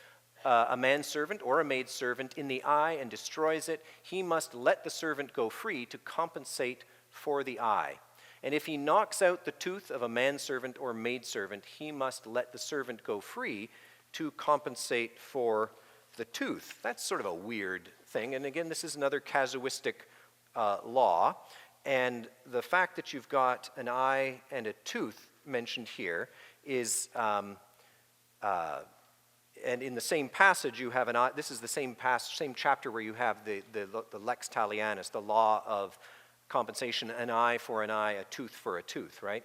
a manservant or a maidservant in the eye and destroys it, he must let the servant go free to compensate for the eye. And if he knocks out the tooth of a manservant or maidservant, he must let the servant go free to compensate for the tooth. That's sort of a weird thing. And again, this is another casuistic law. And the fact that you've got an eye and a tooth mentioned here is, and in the same passage you have an eye. This is the same chapter where you have the lex talionis, the law of compensation, an eye for an eye, a tooth for a tooth, right?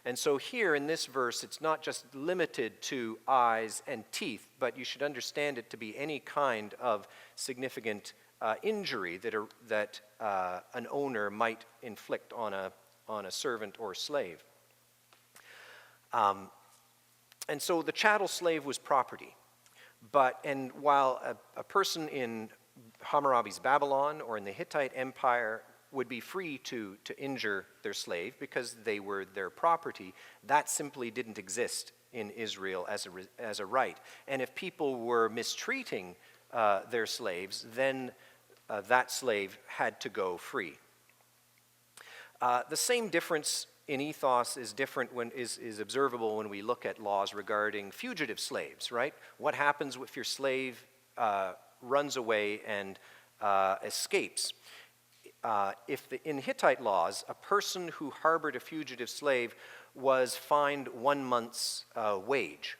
And so here in this verse, it's not just limited to eyes and teeth, but you should understand it to be any kind of significant injury that an owner might inflict on a servant or slave. And so the chattel slave was property. And while a person in Hammurabi's Babylon or in the Hittite Empire would be free to injure their slave because they were their property, that simply didn't exist in Israel as a right. And if people were mistreating their slaves, then that slave had to go free. The same difference in ethos is observable when we look at laws regarding fugitive slaves, right? What happens if your slave runs away and escapes? In Hittite laws, a person who harbored a fugitive slave was fined 1 month's wage.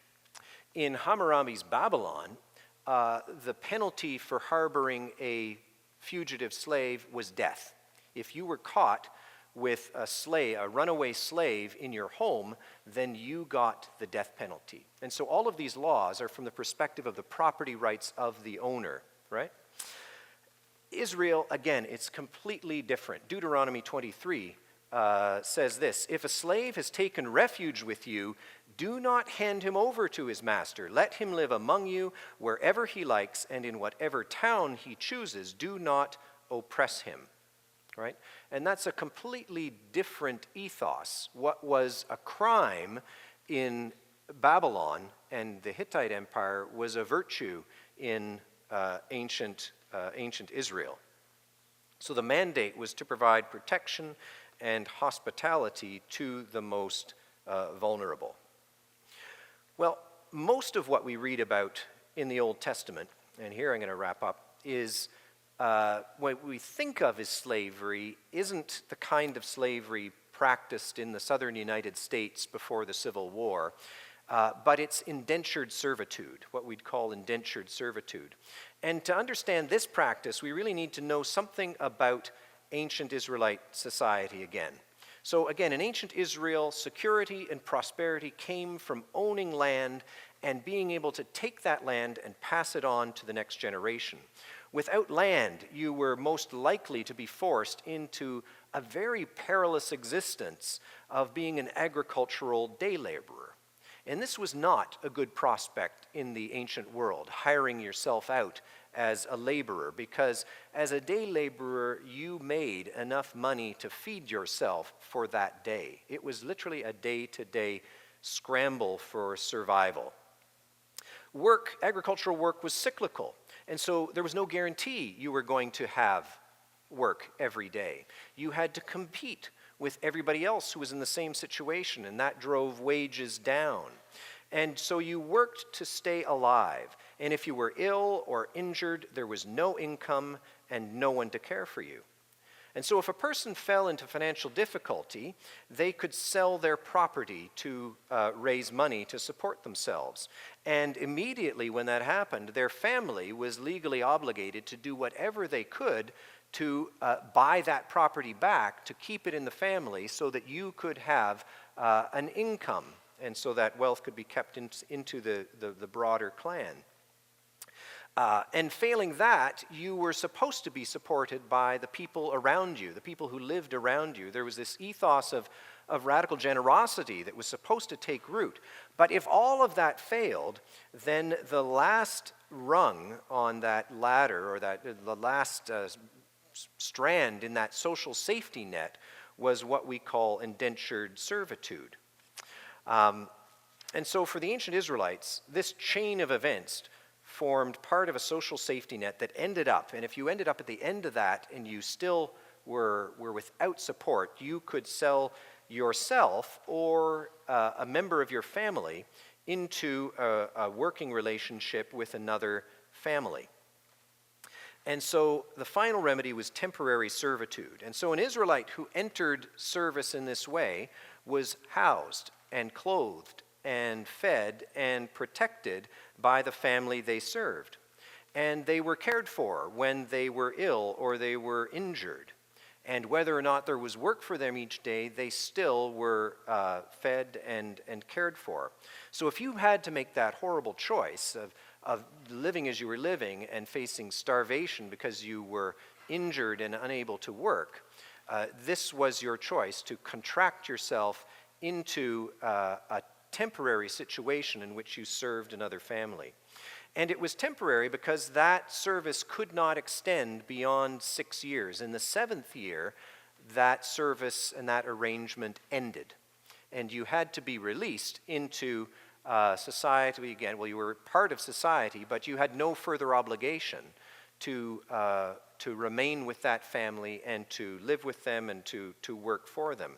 In Hammurabi's Babylon, the penalty for harboring a fugitive slave was death. If you were caught with a runaway slave in your home, then you got the death penalty. And so all of these laws are from the perspective of the property rights of the owner, right? Israel, again, it's completely different. Deuteronomy 23 says this: "If a slave has taken refuge with you, do not hand him over to his master. Let him live among you wherever he likes and in whatever town he chooses. Do not oppress him." Right? And that's a completely different ethos. What was a crime in Babylon and the Hittite Empire was a virtue in ancient Israel. So the mandate was to provide protection and hospitality to the most vulnerable. Well, most of what we read about in the Old Testament, and here I'm going to wrap up, is what we think of as slavery isn't the kind of slavery practiced in the southern United States before the Civil War, but it's indentured servitude, what we'd call indentured servitude. And to understand this practice, we really need to know something about ancient Israelite society again. So again, in ancient Israel, security and prosperity came from owning land and being able to take that land and pass it on to the next generation. Without land, you were most likely to be forced into a very perilous existence of being an agricultural day laborer. And this was not a good prospect in the ancient world, hiring yourself out as a laborer, because as a day laborer, you made enough money to feed yourself for that day. It was literally a day-to-day scramble for survival. Agricultural work was cyclical, and so there was no guarantee you were going to have work every day. You had to compete with everybody else who was in the same situation, and that drove wages down. And so you worked to stay alive, and if you were ill or injured, there was no income and no one to care for you. And so if a person fell into financial difficulty, they could sell their property to raise money to support themselves. And immediately when that happened, their family was legally obligated to do whatever they could to buy that property back, to keep it in the family so that you could have an income, and so that wealth could be kept into the broader clan. And failing that, you were supposed to be supported by the people around you, the people who lived around you. There was this ethos of radical generosity that was supposed to take root. But if all of that failed, then the last rung on that ladder, or the last strand in that social safety net, was what we call indentured servitude. And so for the ancient Israelites, this chain of events formed part of a social safety net that ended up, and if you ended up at the end of that and you still were without support, you could sell yourself or a member of your family into a working relationship with another family. And so the final remedy was temporary servitude. And so an Israelite who entered service in this way was housed and clothed and fed and protected by the family they served. And they were cared for when they were ill or they were injured. And whether or not there was work for them each day, they still were fed and cared for. So if you had to make that horrible choice of living as you were living and facing starvation because you were injured and unable to work, this was your choice, to contract yourself into a temporary situation in which you served another family. And it was temporary because that service could not extend beyond 6 years. In the 7th year, that service and that arrangement ended. And you had to be released into society again. Well, you were part of society, but you had no further obligation to remain with that family and to live with them and to work for them.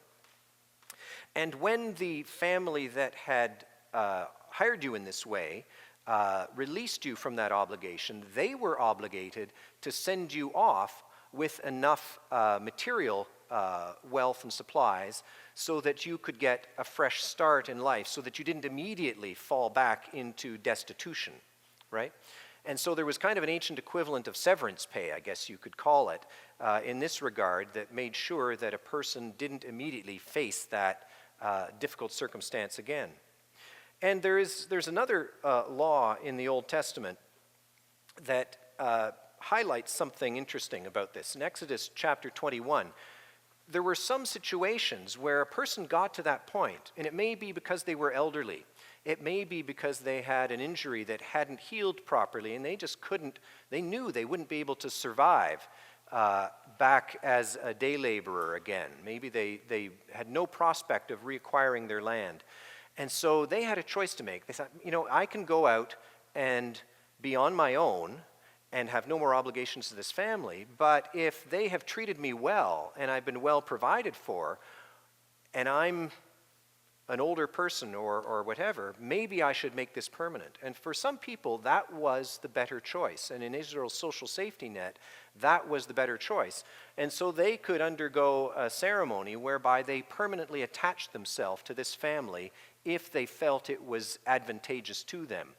And when the family that had hired you in this way released you from that obligation, they were obligated to send you off with enough material wealth and supplies so that you could get a fresh start in life, so that you didn't immediately fall back into destitution, right? And so there was kind of an ancient equivalent of severance pay, I guess you could call it, in this regard, that made sure that a person didn't immediately face that difficult circumstance again. And there's another law in the Old Testament that highlights something interesting about this. In Exodus chapter 21, there were some situations where a person got to that point, and it may be because they were elderly. It may be because they had an injury that hadn't healed properly, and they just couldn't, they knew they wouldn't be able to survive back as a day laborer again. Maybe they had no prospect of reacquiring their land. And so they had a choice to make. They thought, I can go out and be on my own and have no more obligations to this family, but if they have treated me well and I've been well provided for, and I'm an older person or whatever, maybe I should make this permanent. And for some people, that was the better choice. And in Israel's social safety net, that was the better choice. And so they could undergo a ceremony whereby they permanently attached themselves to this family if they felt it was advantageous to them.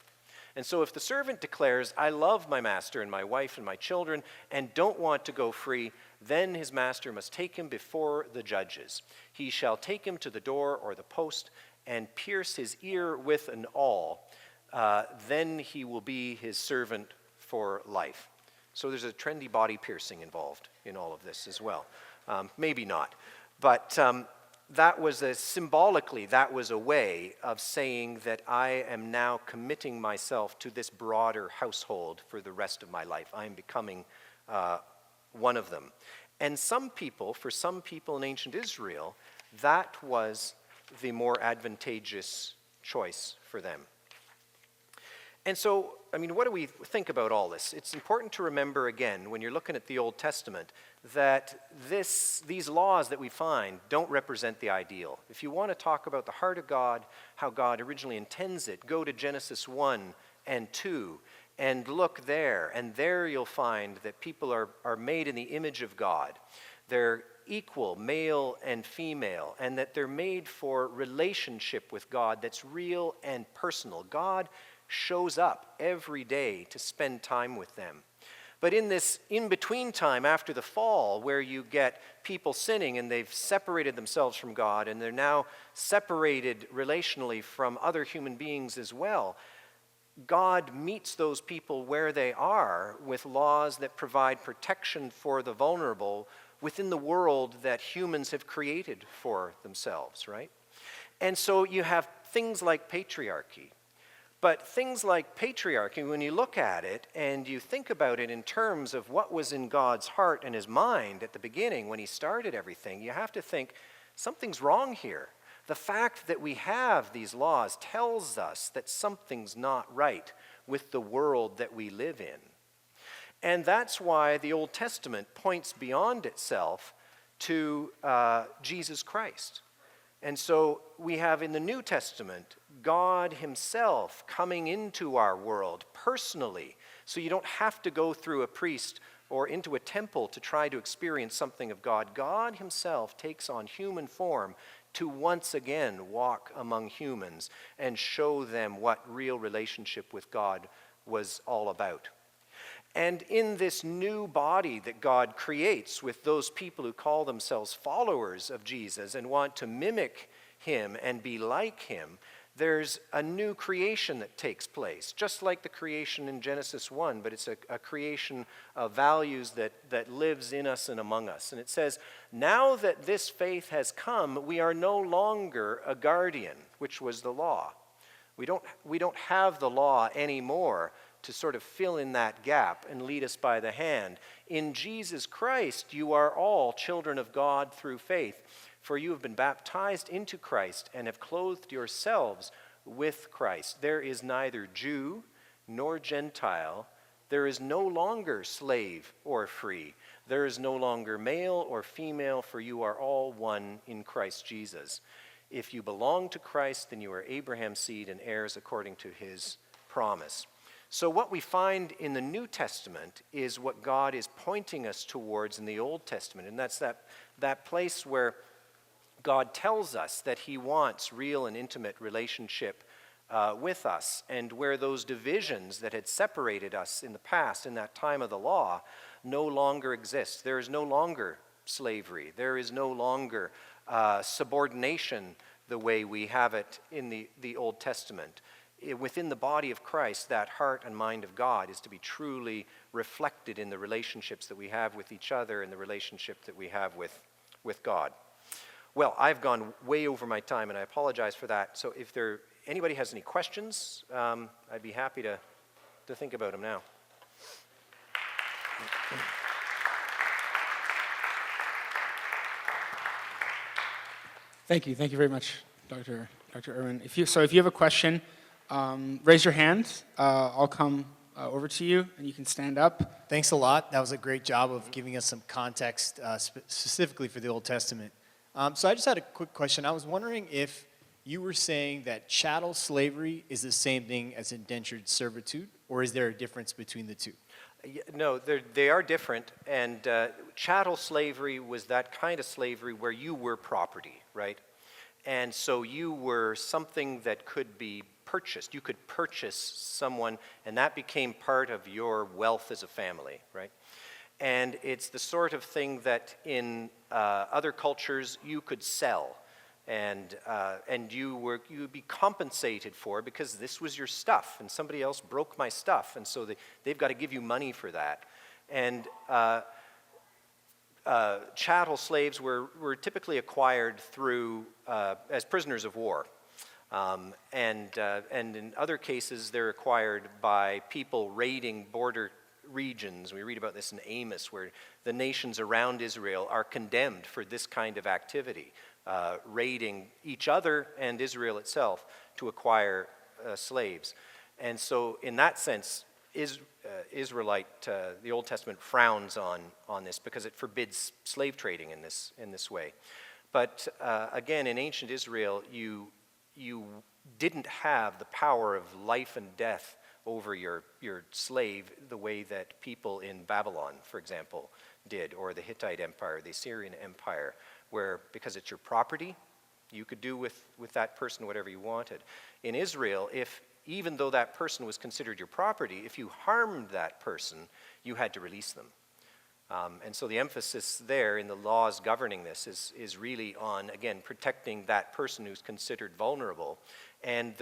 And so if the servant declares, I love my master and my wife and my children and don't want to go free, then his master must take him before the judges. He shall take him to the door or the post and pierce his ear with an awl. Then he will be his servant for life. So there's a trendy body piercing involved in all of this as well. Maybe not. But that was symbolically, that was a way of saying that I am now committing myself to this broader household for the rest of my life. I am becoming one of them. And for some people in ancient Israel, that was the more advantageous choice for them. And so, what do we think about all this? It's important to remember, again, when you're looking at the Old Testament, that these laws that we find don't represent the ideal. If you want to talk about the heart of God, how God originally intends it, go to Genesis 1 and 2 and look there. And there you'll find that people are made in the image of God. They're equal, male and female, and that they're made for relationship with God that's real and personal. God shows up every day to spend time with them. But in this in-between time after the fall, where you get people sinning and they've separated themselves from God and they're now separated relationally from other human beings as well, God meets those people where they are with laws that provide protection for the vulnerable within the world that humans have created for themselves, right? And so you have things like patriarchy. But things like patriarchy, when you look at it and you think about it in terms of what was in God's heart and his mind at the beginning when he started everything, you have to think something's wrong here. The fact that we have these laws tells us that something's not right with the world that we live in. And that's why the Old Testament points beyond itself to Jesus Christ. And so we have in the New Testament God himself coming into our world personally. So you don't have to go through a priest or into a temple to try to experience something of God. God himself takes on human form to once again walk among humans and show them what real relationship with God was all about. And in this new body that God creates with those people who call themselves followers of Jesus and want to mimic him and be like him, there's a new creation that takes place, just like the creation in Genesis 1, but it's a creation of values that lives in us and among us. And it says, now that this faith has come, we are no longer a guardian, which was the law. We don't have the law anymore to sort of fill in that gap and lead us by the hand. In Jesus Christ, you are all children of God through faith, for you have been baptized into Christ and have clothed yourselves with Christ. There is neither Jew nor Gentile. There is no longer slave or free. There is no longer male or female, for you are all one in Christ Jesus. If you belong to Christ, then you are Abraham's seed and heirs according to his promise. So what we find in the New Testament is what God is pointing us towards in the Old Testament. And that's that place where God tells us that he wants real and intimate relationship with us, and where those divisions that had separated us in the past, in that time of the law, no longer exist. There is no longer slavery. There is no longer subordination the way we have it in the Old Testament. Within the body of Christ, that heart and mind of God is to be truly reflected in the relationships that we have with each other and the relationship that we have with God. Well, I've gone way over my time, and I apologize for that. So if anybody has any questions, I'd be happy to think about them now. Thank you very much, Dr. Irwin. If you have a question, raise your hand. I'll come over to you, and you can stand up. Thanks a lot. That was a great job of giving us some context specifically for the Old Testament. So I just had a quick question. I was wondering if you were saying that chattel slavery is the same thing as indentured servitude, or is there a difference between the two? No, they are different, and chattel slavery was that kind of slavery where you were property, right? And so you were something that could be purchased. You could purchase someone, and that became part of your wealth as a family, right? And it's the sort of thing that in other cultures you could sell, and you would be compensated for because this was your stuff, and somebody else broke my stuff, and so they've got to give you money for that. And chattel slaves were typically acquired through as prisoners of war. And in other cases, they're acquired by people raiding border regions. We read about this in Amos, where the nations around Israel are condemned for this kind of activity, raiding each other and Israel itself to acquire slaves. And so in that sense, the Old Testament frowns on this because it forbids slave trading in this way. But again, in ancient Israel, you didn't have the power of life and death over your slave the way that people in Babylon, for example, did, or the Hittite Empire, the Assyrian Empire, where because it's your property, you could do with that person whatever you wanted. In Israel, even though that person was considered your property, if you harmed that person, you had to release them. And so the emphasis there in the laws governing this is really on, again, protecting that person who's considered vulnerable. And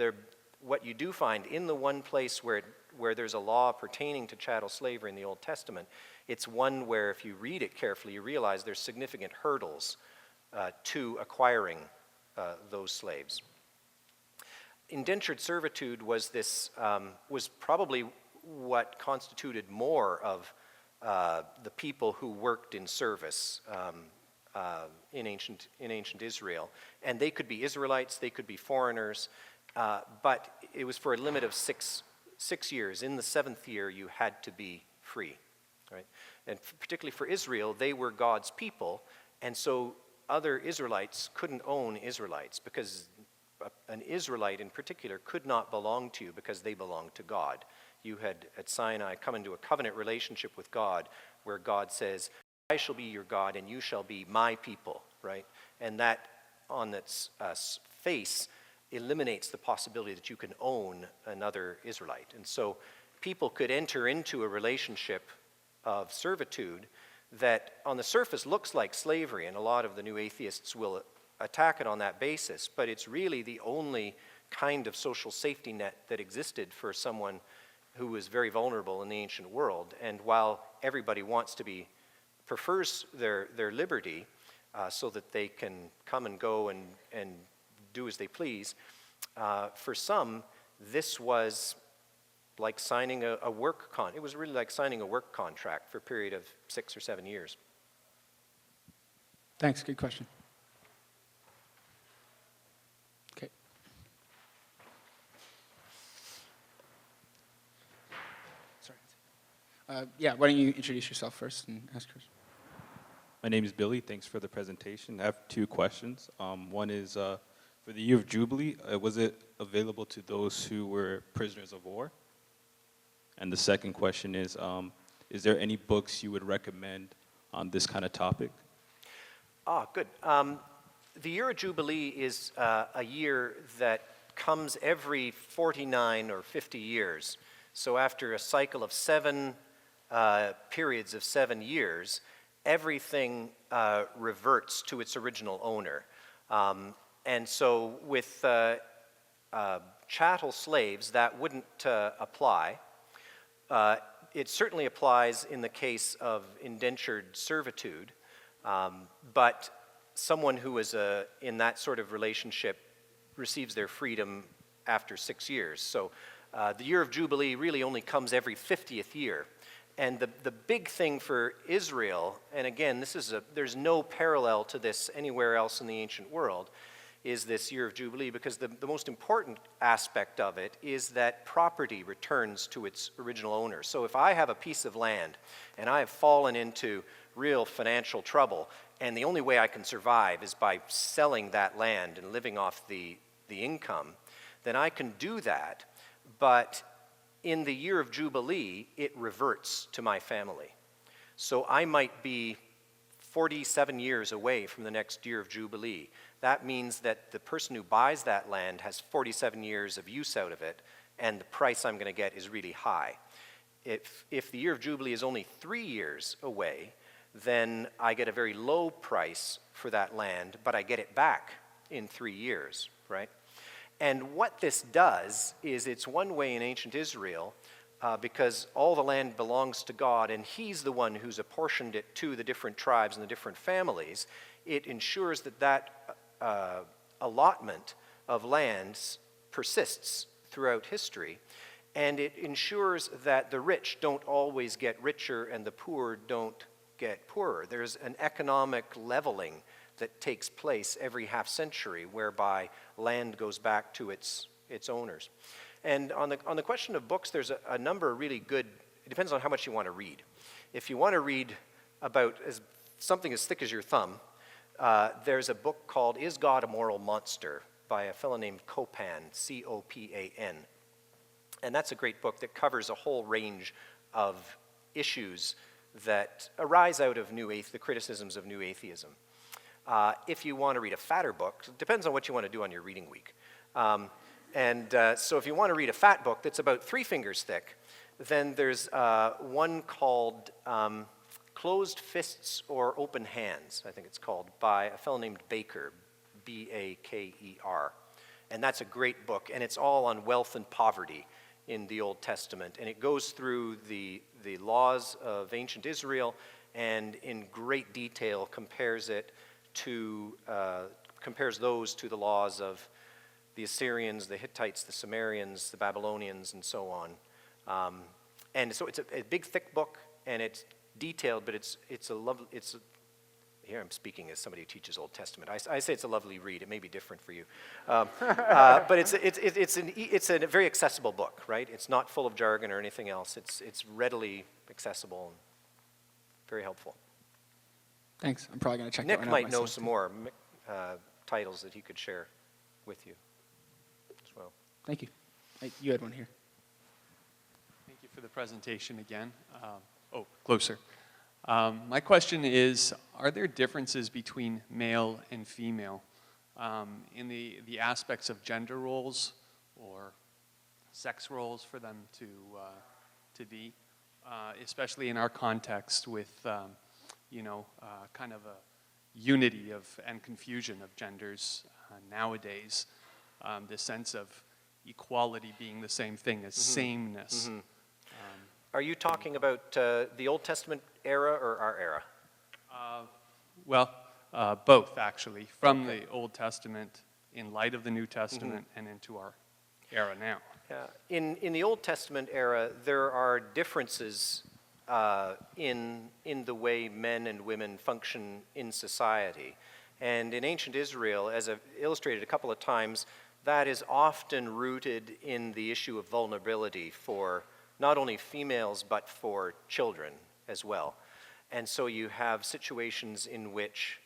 what you do find in the one place where there's a law pertaining to chattel slavery in the Old Testament, it's one where if you read it carefully, you realize there's significant hurdles to acquiring those slaves. Indentured servitude was probably what constituted more of the people who worked in service in ancient Israel. And they could be Israelites, they could be foreigners, but it was for a limit of six years. In the seventh year, you had to be free, right? And particularly for Israel, they were God's people, and so other Israelites couldn't own Israelites because an Israelite in particular could not belong to you because they belonged to God. You had at Sinai come into a covenant relationship with God where God says, I shall be your God and you shall be my people, right? And that on its face eliminates the possibility that you can own another Israelite. And so people could enter into a relationship of servitude that on the surface looks like slavery, and a lot of the new atheists will attack it on that basis, but it's really the only kind of social safety net that existed for someone who was very vulnerable in the ancient world. And while everybody prefers their liberty so that they can come and go and do as they please, for some, this was like signing a work contract. It was really like signing a work contract for a period of 6 or 7 years. Thanks, good question. Okay. Sorry. Yeah, why don't you introduce yourself first and ask yours? My name is Billy. Thanks for the presentation. I have 2 questions. One is, for the year of Jubilee, was it available to those who were prisoners of war? And the second question is there any books you would recommend on this kind of topic? Good. The year of Jubilee is a year that comes every 49 or 50 years. So after a cycle of 7 periods of 7 years, everything reverts to its original owner. And so with chattel slaves, that wouldn't apply. It certainly applies in the case of indentured servitude, but someone who is in that sort of relationship receives their freedom after 6 years. So the year of Jubilee really only comes every 50th year. And the big thing for Israel, and again, there's no parallel to this anywhere else in the ancient world, is this year of Jubilee, because the most important aspect of it is that property returns to its original owner. So if I have a piece of land and I have fallen into real financial trouble, and the only way I can survive is by selling that land and living off the income, then I can do that, but in the year of Jubilee, it reverts to my family. So I might be 47 years away from the next year of Jubilee. That means that the person who buys that land has 47 years of use out of it, and the price I'm going to get is really high. If the year of Jubilee is only 3 years away, then I get a very low price for that land, but I get it back in 3 years, right? And what this does is it's one way in ancient Israel because all the land belongs to God, and he's the one who's apportioned it to the different tribes and the different families, it ensures that that allotment of lands persists throughout history, and it ensures that the rich don't always get richer and the poor don't get poorer. There's an economic leveling that takes place every half century whereby land goes back to its owners. And on the question of books, there's a number of really good, it depends on how much you want to read. If you want to read about something as thick as your thumb, there's a book called Is God a Moral Monster by a fellow named Copan, C-O-P-A-N. And that's a great book that covers a whole range of issues that arise out of the criticisms of new atheism. If you want to read a fatter book, it depends on what you want to do on your reading week. So if you want to read a fat book that's about 3 fingers thick, then there's one called Closed Fists or Open Hands, I think it's called, by a fellow named Baker, B-A-K-E-R. And that's a great book, and it's all on wealth and poverty in the Old Testament. And it goes through the laws of ancient Israel and in great detail compares those to the laws of the Assyrians, the Hittites, the Sumerians, the Babylonians, and so on. And so it's a big, thick book, and it's detailed, but it's a lovely, here I'm speaking as somebody who teaches Old Testament. I say it's a lovely read. It may be different for you. But it's a very accessible book, right? It's not full of jargon or anything else. It's readily accessible and very helpful. Thanks. I'm probably going to check Nick that one out might know myself, some too. more titles that he could share with you as well. Thank you. You had one here. Thank you for the presentation again. Closer. My question is, are there differences between male and female in the aspects of gender roles or sex roles for them to be, especially in our context with, kind of a unity and confusion of genders nowadays, this sense of equality being the same thing as sameness. Mm-hmm. Are you talking about the Old Testament era or our era? Both, actually, from the Old Testament in light of the New Testament and into our era now. Yeah. In the Old Testament era, there are differences in the way men and women function in society. And in ancient Israel, as I've illustrated a couple of times, that is often rooted in the issue of vulnerability for not only females, but for children as well. And so you have situations in which,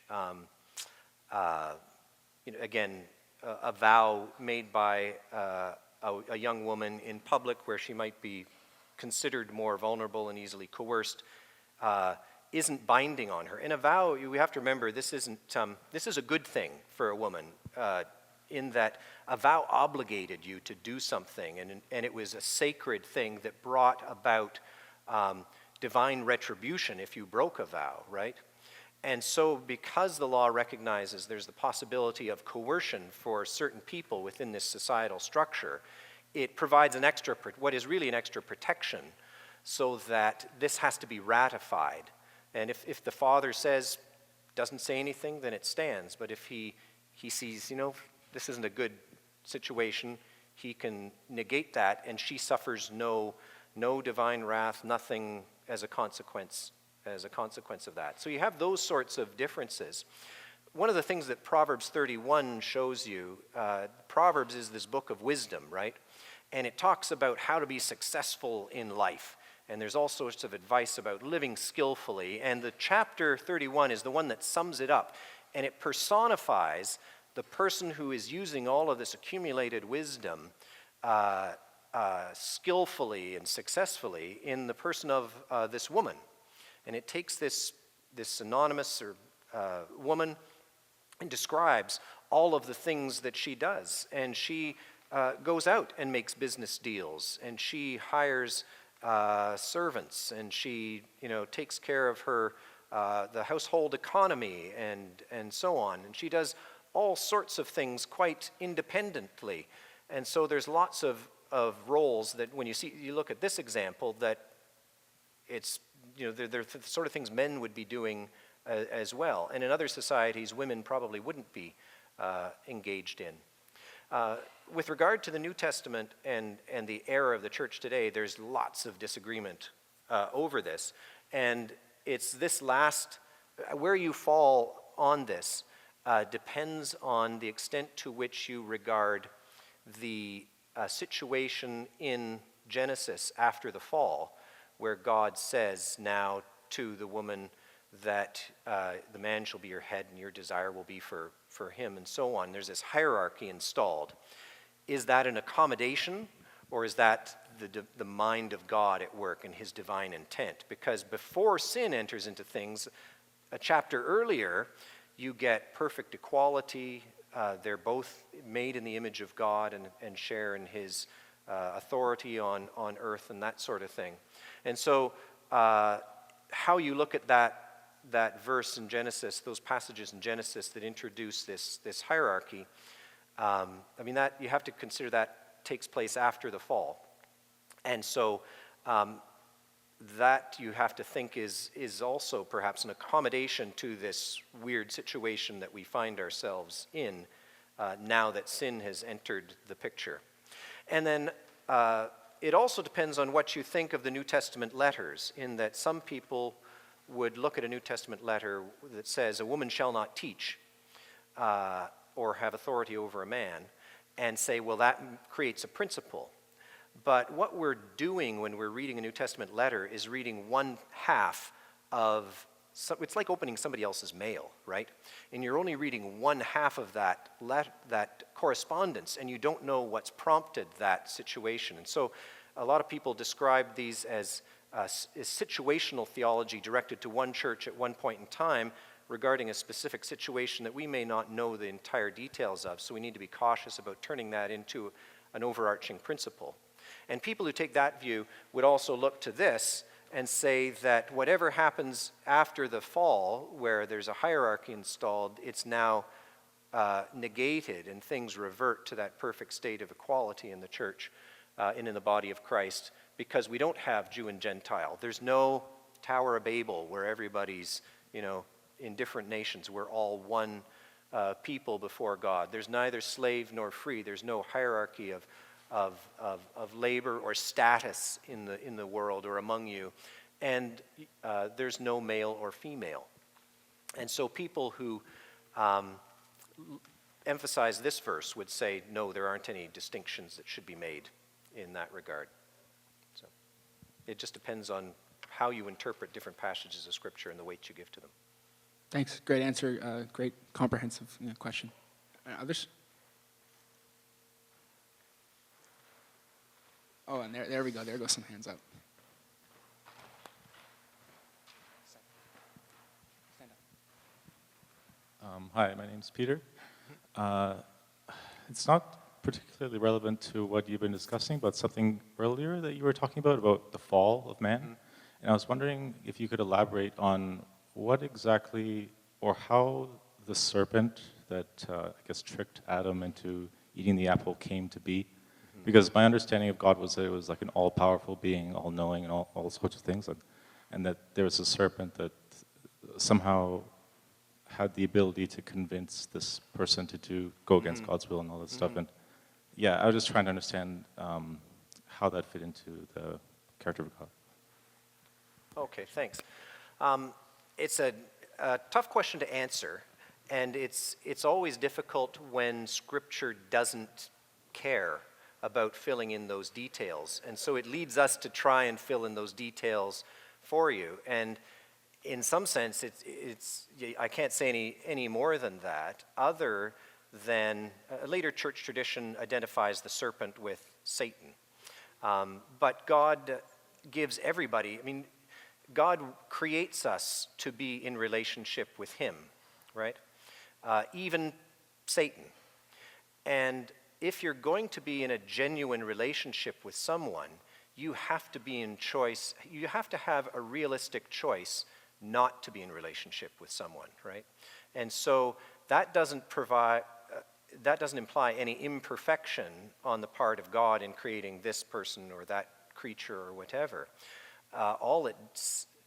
again, a vow made by a young woman in public where she might be considered more vulnerable and easily coerced isn't binding on her. And a vow, we have to remember, this is a good thing for a woman, in that a vow obligated you to do something, and it was a sacred thing that brought about divine retribution if you broke a vow, right? And so because the law recognizes there's the possibility of coercion for certain people within this societal structure, it provides what is really an extra protection so that this has to be ratified. And if the father doesn't say anything, then it stands. But if he sees, this isn't a good situation, he can negate that, and she suffers no divine wrath, nothing as a consequence of that. So you have those sorts of differences. One of the things that Proverbs 31 shows you, Proverbs is this book of wisdom, right? And it talks about how to be successful in life. And there's all sorts of advice about living skillfully. And the chapter 31 is the one that sums it up. And it personifies the person who is using all of this accumulated wisdom skillfully and successfully in the person of this woman. And it takes this anonymous woman and describes all of the things that she does. And she goes out and makes business deals, and she hires servants, and she takes care of her the household economy and so on. And she does all sorts of things quite independently. And so there's lots of of roles that when you look at this example, that it's, they're the sort of things men would be doing as well. And in other societies, women probably wouldn't be engaged in. With regard to the New Testament and the era of the church today, there's lots of disagreement over this. And it's this last, where you fall on this depends on the extent to which you regard the situation in Genesis after the fall, where God says now to the woman that the man shall be your head and your desire will be for him, and so on. There's this hierarchy installed. Is that an accommodation, or is that the mind of God at work and his divine intent? Because before sin enters into things, a chapter earlier, you get perfect equality. They're both made in the image of God and share in his authority on earth and that sort of thing. And so how you look at that verse in Genesis, those passages in Genesis that introduce this hierarchy, that you have to consider that takes place after the fall. And so that you have to think is also perhaps an accommodation to this weird situation that we find ourselves in now that sin has entered the picture. And then it also depends on what you think of the New Testament letters, in that some people would look at a New Testament letter that says a woman shall not teach or have authority over a man, and say, well, that creates a principle. But what we're doing when we're reading a New Testament letter is reading one half of, it's like opening somebody else's mail, right? And you're only reading one half of that correspondence, and you don't know what's prompted that situation. And so a lot of people describe these as situational theology directed to one church at one point in time regarding a specific situation that we may not know the entire details of, so we need to be cautious about turning that into an overarching principle. And people who take that view would also look to this and say that whatever happens after the fall, where there's a hierarchy installed, it's now negated and things revert to that perfect state of equality in the church and in the body of Christ, because we don't have Jew and Gentile. There's no Tower of Babel where everybody's, in different nations. We're all one people before God. There's neither slave nor free. There's no hierarchy of labor or status in the world or among you. And there's no male or female. And so people who emphasize this verse would say, no, there aren't any distinctions that should be made in that regard. So it just depends on how you interpret different passages of Scripture and the weight you give to them. Thanks. Great answer. Great comprehensive question. Others? Oh, and there we go. There goes some hands up. Stand up. Hi, my name's Peter. It's not particularly relevant to what you've been discussing, but something earlier that you were talking about the fall of man. Mm-hmm. And I was wondering if you could elaborate on what exactly, or how the serpent that I guess tricked Adam into eating the apple came to be. Mm-hmm. Because my understanding of God was that it was like an all-powerful being, all-knowing, and all sorts of things, and that there was a serpent that somehow had the ability to convince this person to go against God's will and all that stuff. And yeah, I was just trying to understand how that fit into the character of God. Okay, thanks. It's a tough question to answer, and it's always difficult when Scripture doesn't care about filling in those details, and so it leads us to try and fill in those details for you. And in some sense, it's I can't say any more than that, other than a later church tradition identifies the serpent with Satan. But God gives everybody, God creates us to be in relationship with him, right? Even Satan. And if you're going to be in a genuine relationship with someone, you have to be in choice, you have to have a realistic choice not to be in relationship with someone, right? And so that doesn't provide, that doesn't imply any imperfection on the part of God in creating this person or that creature or whatever. All it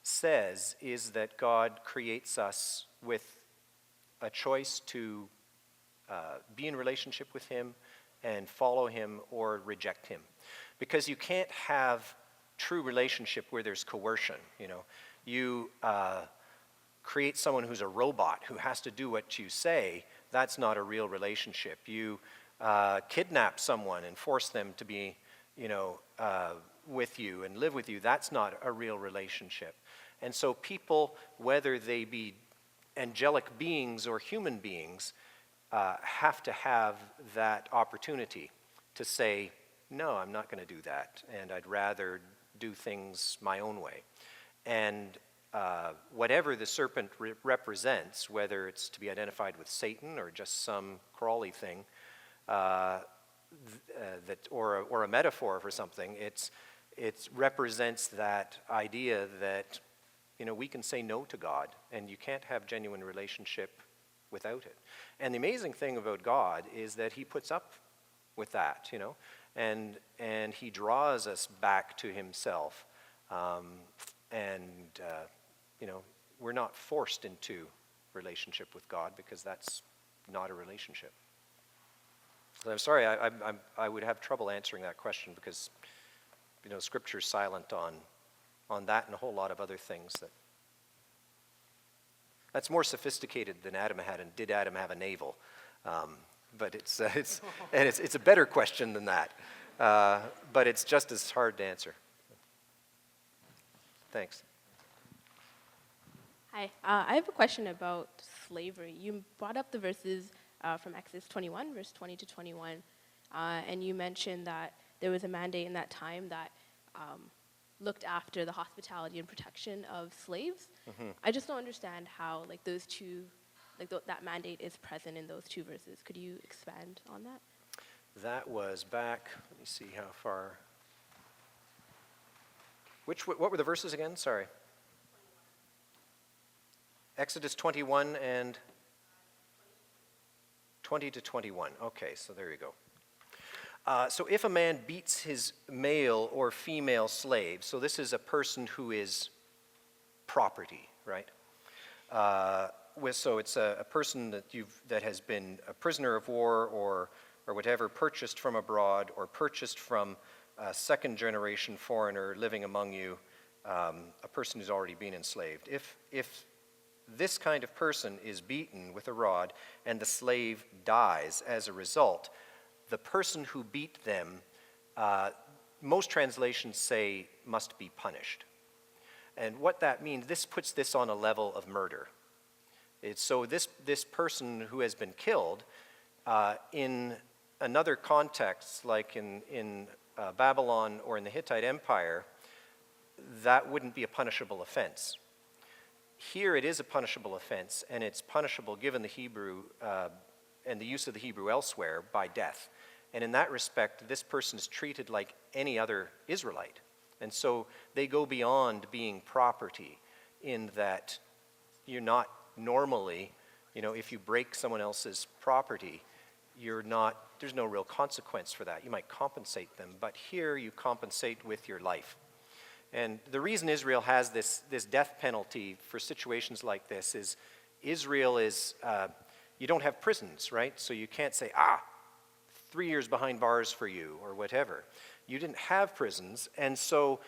says is that God creates us with a choice to be in relationship with him and follow him or reject him. Because you can't have true relationship where there's coercion. You create someone who's a robot who has to do what you say. That's not a real relationship. You kidnap someone and force them to be, with you and live with you. That's not a real relationship. And so people, whether they be angelic beings or human beings, have to have that opportunity to say, no, I'm not going to do that, and I'd rather do things my own way. And whatever the serpent represents, whether it's to be identified with Satan or just some crawly thing, or a metaphor for something, it represents that idea that we can say no to God, and you can't have genuine relationship without it. And the amazing thing about God is that he puts up with that, and he draws us back to himself. We're not forced into relationship with God because that's not a relationship. So I'm sorry, I would have trouble answering that question because, Scripture's silent on that and a whole lot of other things that's more sophisticated than Adam had. And did Adam have a navel? But it's a better question than that. But it's just as hard to answer. Thanks. Hi, I have a question about slavery. You brought up the verses from Exodus 21, verse 20 to 21, and you mentioned that there was a mandate in that time that looked after the hospitality and protection of slaves. Mm-hmm. I just don't understand how those two, that mandate is present in those two verses. Could you expand on that? That was back, let me see how far. What were the verses again? Sorry. Exodus 21 and 20 to 21. Okay, so there you go. So if a man beats his male or female slave, so this is a person who is property, right? So it's a person that has been a prisoner of war or whatever, purchased from abroad or purchased from a second-generation foreigner living among you, a person who's already been enslaved. If this kind of person is beaten with a rod and the slave dies as a result, the person who beat them, most translations say, must be punished. And what that means, this puts this on a level of murder. So this person who has been killed, in another context, like in Babylon or in the Hittite Empire, that wouldn't be a punishable offense. Here it is a punishable offense, and it's punishable given the Hebrew and the use of the Hebrew elsewhere by death. And in that respect, this person is treated like any other Israelite. And so they go beyond being property in that you're not normally, if you break someone else's property, there's no real consequence for that. You might compensate them, but here you compensate with your life. And the reason Israel has this death penalty for situations like this is Israel is, you don't have prisons, right? So you can't say, 3 years behind bars for you or whatever. You didn't have prisons, and so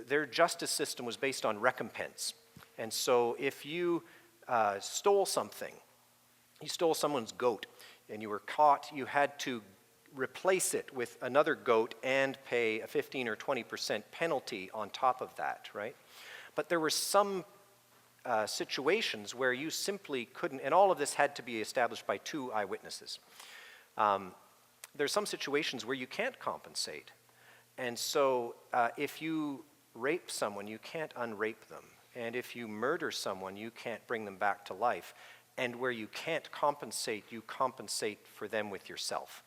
their justice system was based on recompense. And so if you stole something, you stole someone's goat, and you were caught, you had to replace it with another goat and pay a 15 or 20% penalty on top of that, right? But there were some situations where you simply couldn't, and all of this had to be established by 2 eyewitnesses. There's some situations where you can't compensate. And so if you rape someone, you can't unrape them. And if you murder someone, you can't bring them back to life. And where you can't compensate, you compensate for them with yourself.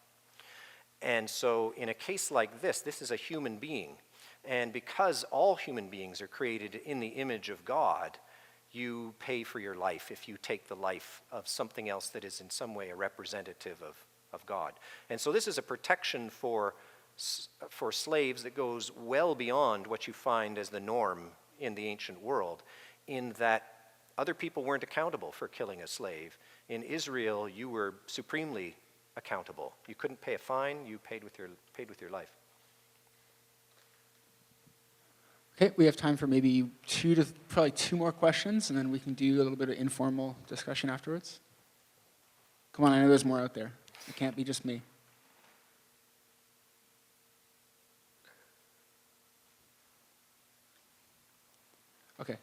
And so in a case like this is a human being. And because all human beings are created in the image of God, you pay for your life if you take the life of something else that is in some way a representative of God. And so this is a protection for slaves that goes well beyond what you find as the norm in the ancient world, in that other people weren't accountable for killing a slave. In Israel, you were supremely accountable. You couldn't pay a fine, you paid with your life. Okay, we have time for maybe probably two more questions, and then we can do a little bit of informal discussion afterwards. Come on, I know there's more out there. It can't be just me. Okay.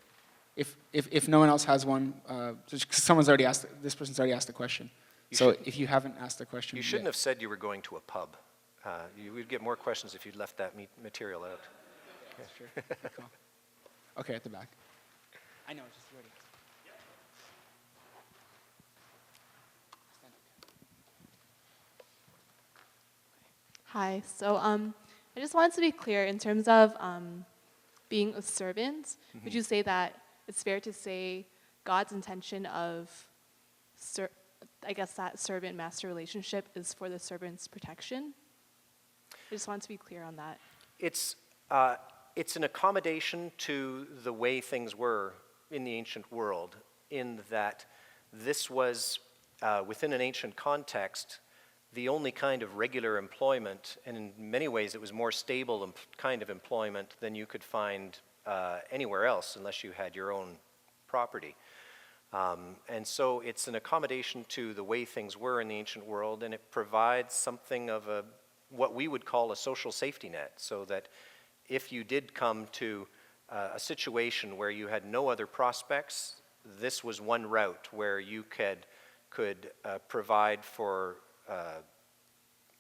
If no one else has one, just 'cause this person's already asked the question. If you haven't asked the question You shouldn't have said you were going to a pub. You would get more questions if you'd left that material out. Yeah, sure. Good call. Okay, at the back. I know, just ready. Hi. So I just wanted to be clear in terms of being a servant. Would you say that it's fair to say God's intention of, I guess, that servant-master relationship is for the servant's protection? I just wanted to be clear on that. It's an accommodation to the way things were in the ancient world, in that this was, within an ancient context, the only kind of regular employment, and in many ways it was more stable kind of employment than you could find anywhere else unless you had your own property. And so it's an accommodation to the way things were in the ancient world, and it provides something of what we would call a social safety net, so that if you did come to a situation where you had no other prospects, this was one route where you could provide for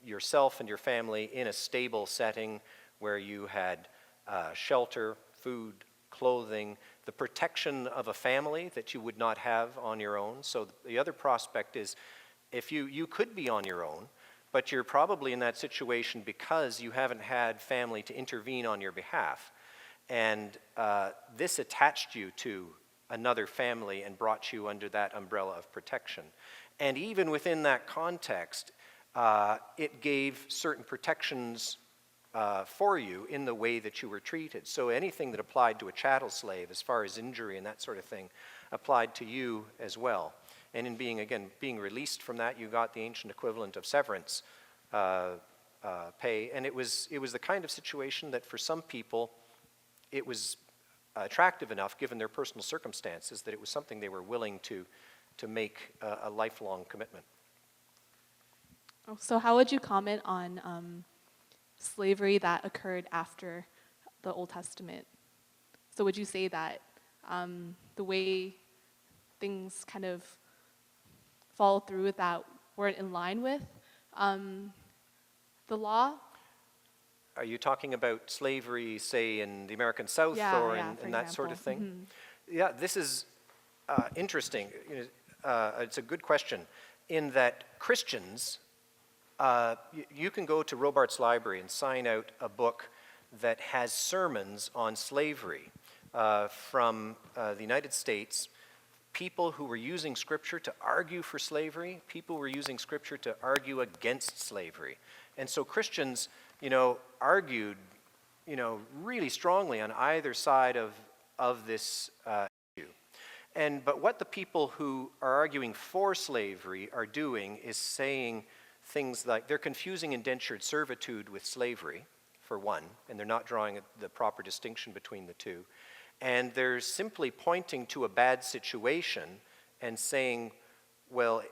yourself and your family in a stable setting where you had shelter, food, clothing, the protection of a family that you would not have on your own. So the other prospect is, if you could be on your own, but you're probably in that situation because you haven't had family to intervene on your behalf. And this attached you to another family and brought you under that umbrella of protection. And even within that context, it gave certain protections for you in the way that you were treated. So anything that applied to a chattel slave, as far as injury and that sort of thing, applied to you as well. And in being released from that, you got the ancient equivalent of severance pay. And it was the kind of situation that for some people, it was attractive enough, given their personal circumstances, that it was something they were willing to make a lifelong commitment. So how would you comment on slavery that occurred after the Old Testament? So would you say that the way things kind of follow through with that weren't in line with the law? Are you talking about slavery, say, in the American South or in that sort of thing? Mm-hmm. Yeah, this is interesting. It's a good question, in that Christians, you can go to Robarts Library and sign out a book that has sermons on slavery from the United States, people who were using Scripture to argue for slavery, people who were using Scripture to argue against slavery. And so Christians, argued, really strongly on either side of this issue. But what the people who are arguing for slavery are doing is saying things like, they're confusing indentured servitude with slavery, for one, and they're not drawing the proper distinction between the two. And they're simply pointing to a bad situation and saying, well,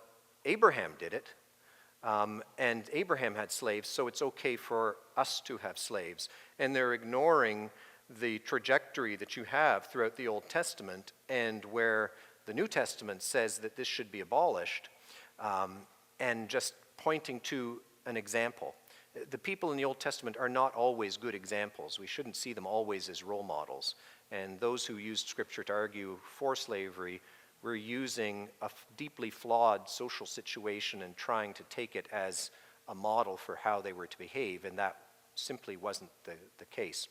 Abraham did it, and Abraham had slaves, so it's okay for us to have slaves. And they're ignoring the trajectory that you have throughout the Old Testament, and where the New Testament says that this should be abolished, and just pointing to an example. The people in the Old Testament are not always good examples. We shouldn't see them always as role models. And those who used Scripture to argue for slavery were using a deeply flawed social situation and trying to take it as a model for how they were to behave, and that simply wasn't the case.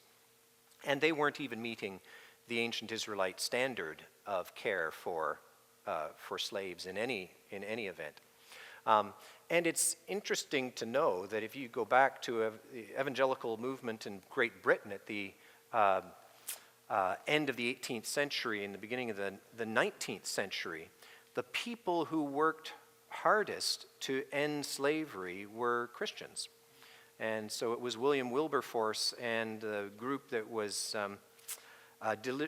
And they weren't even meeting the ancient Israelite standard of care for slaves in any event. And it's interesting to know that if you go back to the evangelical movement in Great Britain at the end of the 18th century and the beginning of the 19th century, the people who worked hardest to end slavery were Christians. And so it was William Wilberforce and a group that was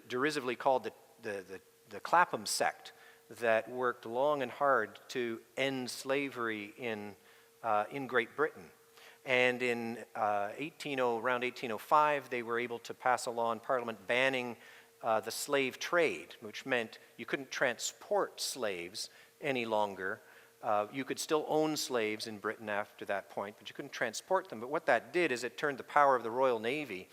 derisively called the Clapham sect that worked long and hard to end slavery in Great Britain. And in around 1805, they were able to pass a law in Parliament banning the slave trade, which meant you couldn't transport slaves any longer. You could still own slaves in Britain after that point, but you couldn't transport them. But what that did is it turned the power of the Royal Navy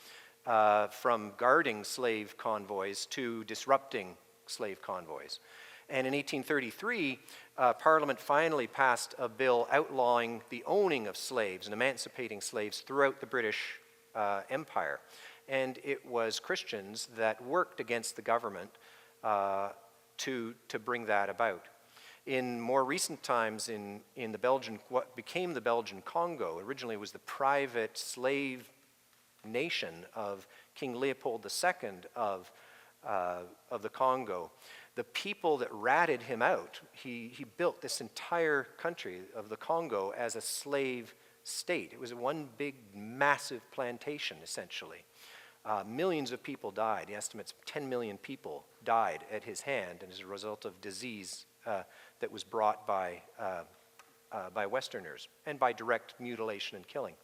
from guarding slave convoys to disrupting slave convoys. And in 1833, Parliament finally passed a bill outlawing the owning of slaves and emancipating slaves throughout the British Empire. And it was Christians that worked against the government to bring that about. In more recent times, in the Belgian, what became the Belgian Congo, originally was the private slave nation of King Leopold II of the Congo. The people that ratted him out, he built this entire country of the Congo as a slave state. It was one big, massive plantation, essentially. Millions of people died. The estimates 10 million people died at his hand and as a result of disease that was brought by Westerners and by direct mutilation and killing.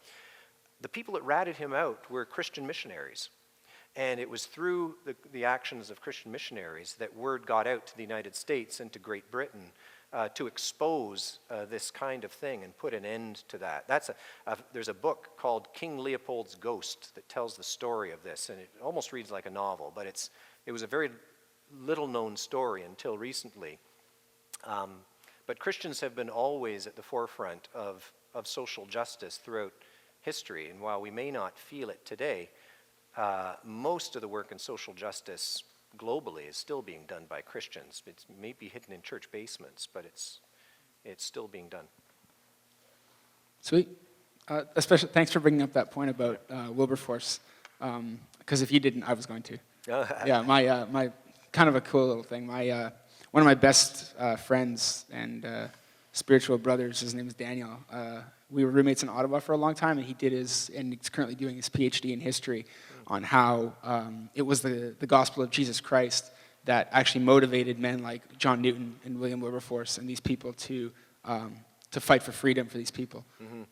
The people that ratted him out were Christian missionaries. And it was through the actions of Christian missionaries that word got out to the United States and to Great Britain to expose this kind of thing and put an end to that. There's a book called King Leopold's Ghost that tells the story of this, and it almost reads like a novel, but it was a very little-known story until recently. But Christians have been always at the forefront of social justice throughout history, and while we may not feel it today, most of the work in social justice globally is still being done by Christians. It may be hidden in church basements, but it's still being done. Sweet. Especially, thanks for bringing up that point about Wilberforce, because if you didn't, I was going to. Yeah, my kind of a cool little thing. One of my best friends and spiritual brothers, his name is Daniel. We were roommates in Ottawa for a long time, and he's currently doing his PhD in history on how it was the gospel of Jesus Christ that actually motivated men like John Newton and William Wilberforce and these people to fight for freedom for these people. Mm-hmm.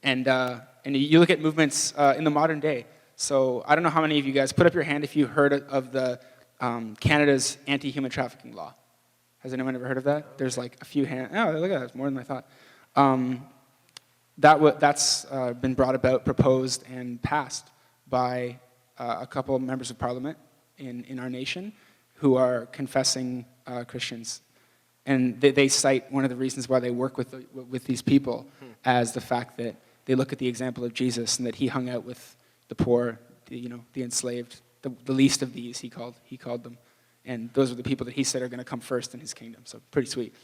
And you look at movements in the modern day. So I don't know how many of you guys, put up your hand if you heard of the Canada's anti-human trafficking law. Has anyone ever heard of that? There's like a few hands. Oh, look at that, it's more than I thought. That's been brought about, proposed, and passed by a couple of members of parliament in our nation who are confessing Christians. And they cite one of the reasons why they work with these people as the fact that they look at the example of Jesus and that he hung out with the poor, the enslaved, the least of these, he called them. And those are the people that he said are going to come first in his kingdom. So pretty sweet.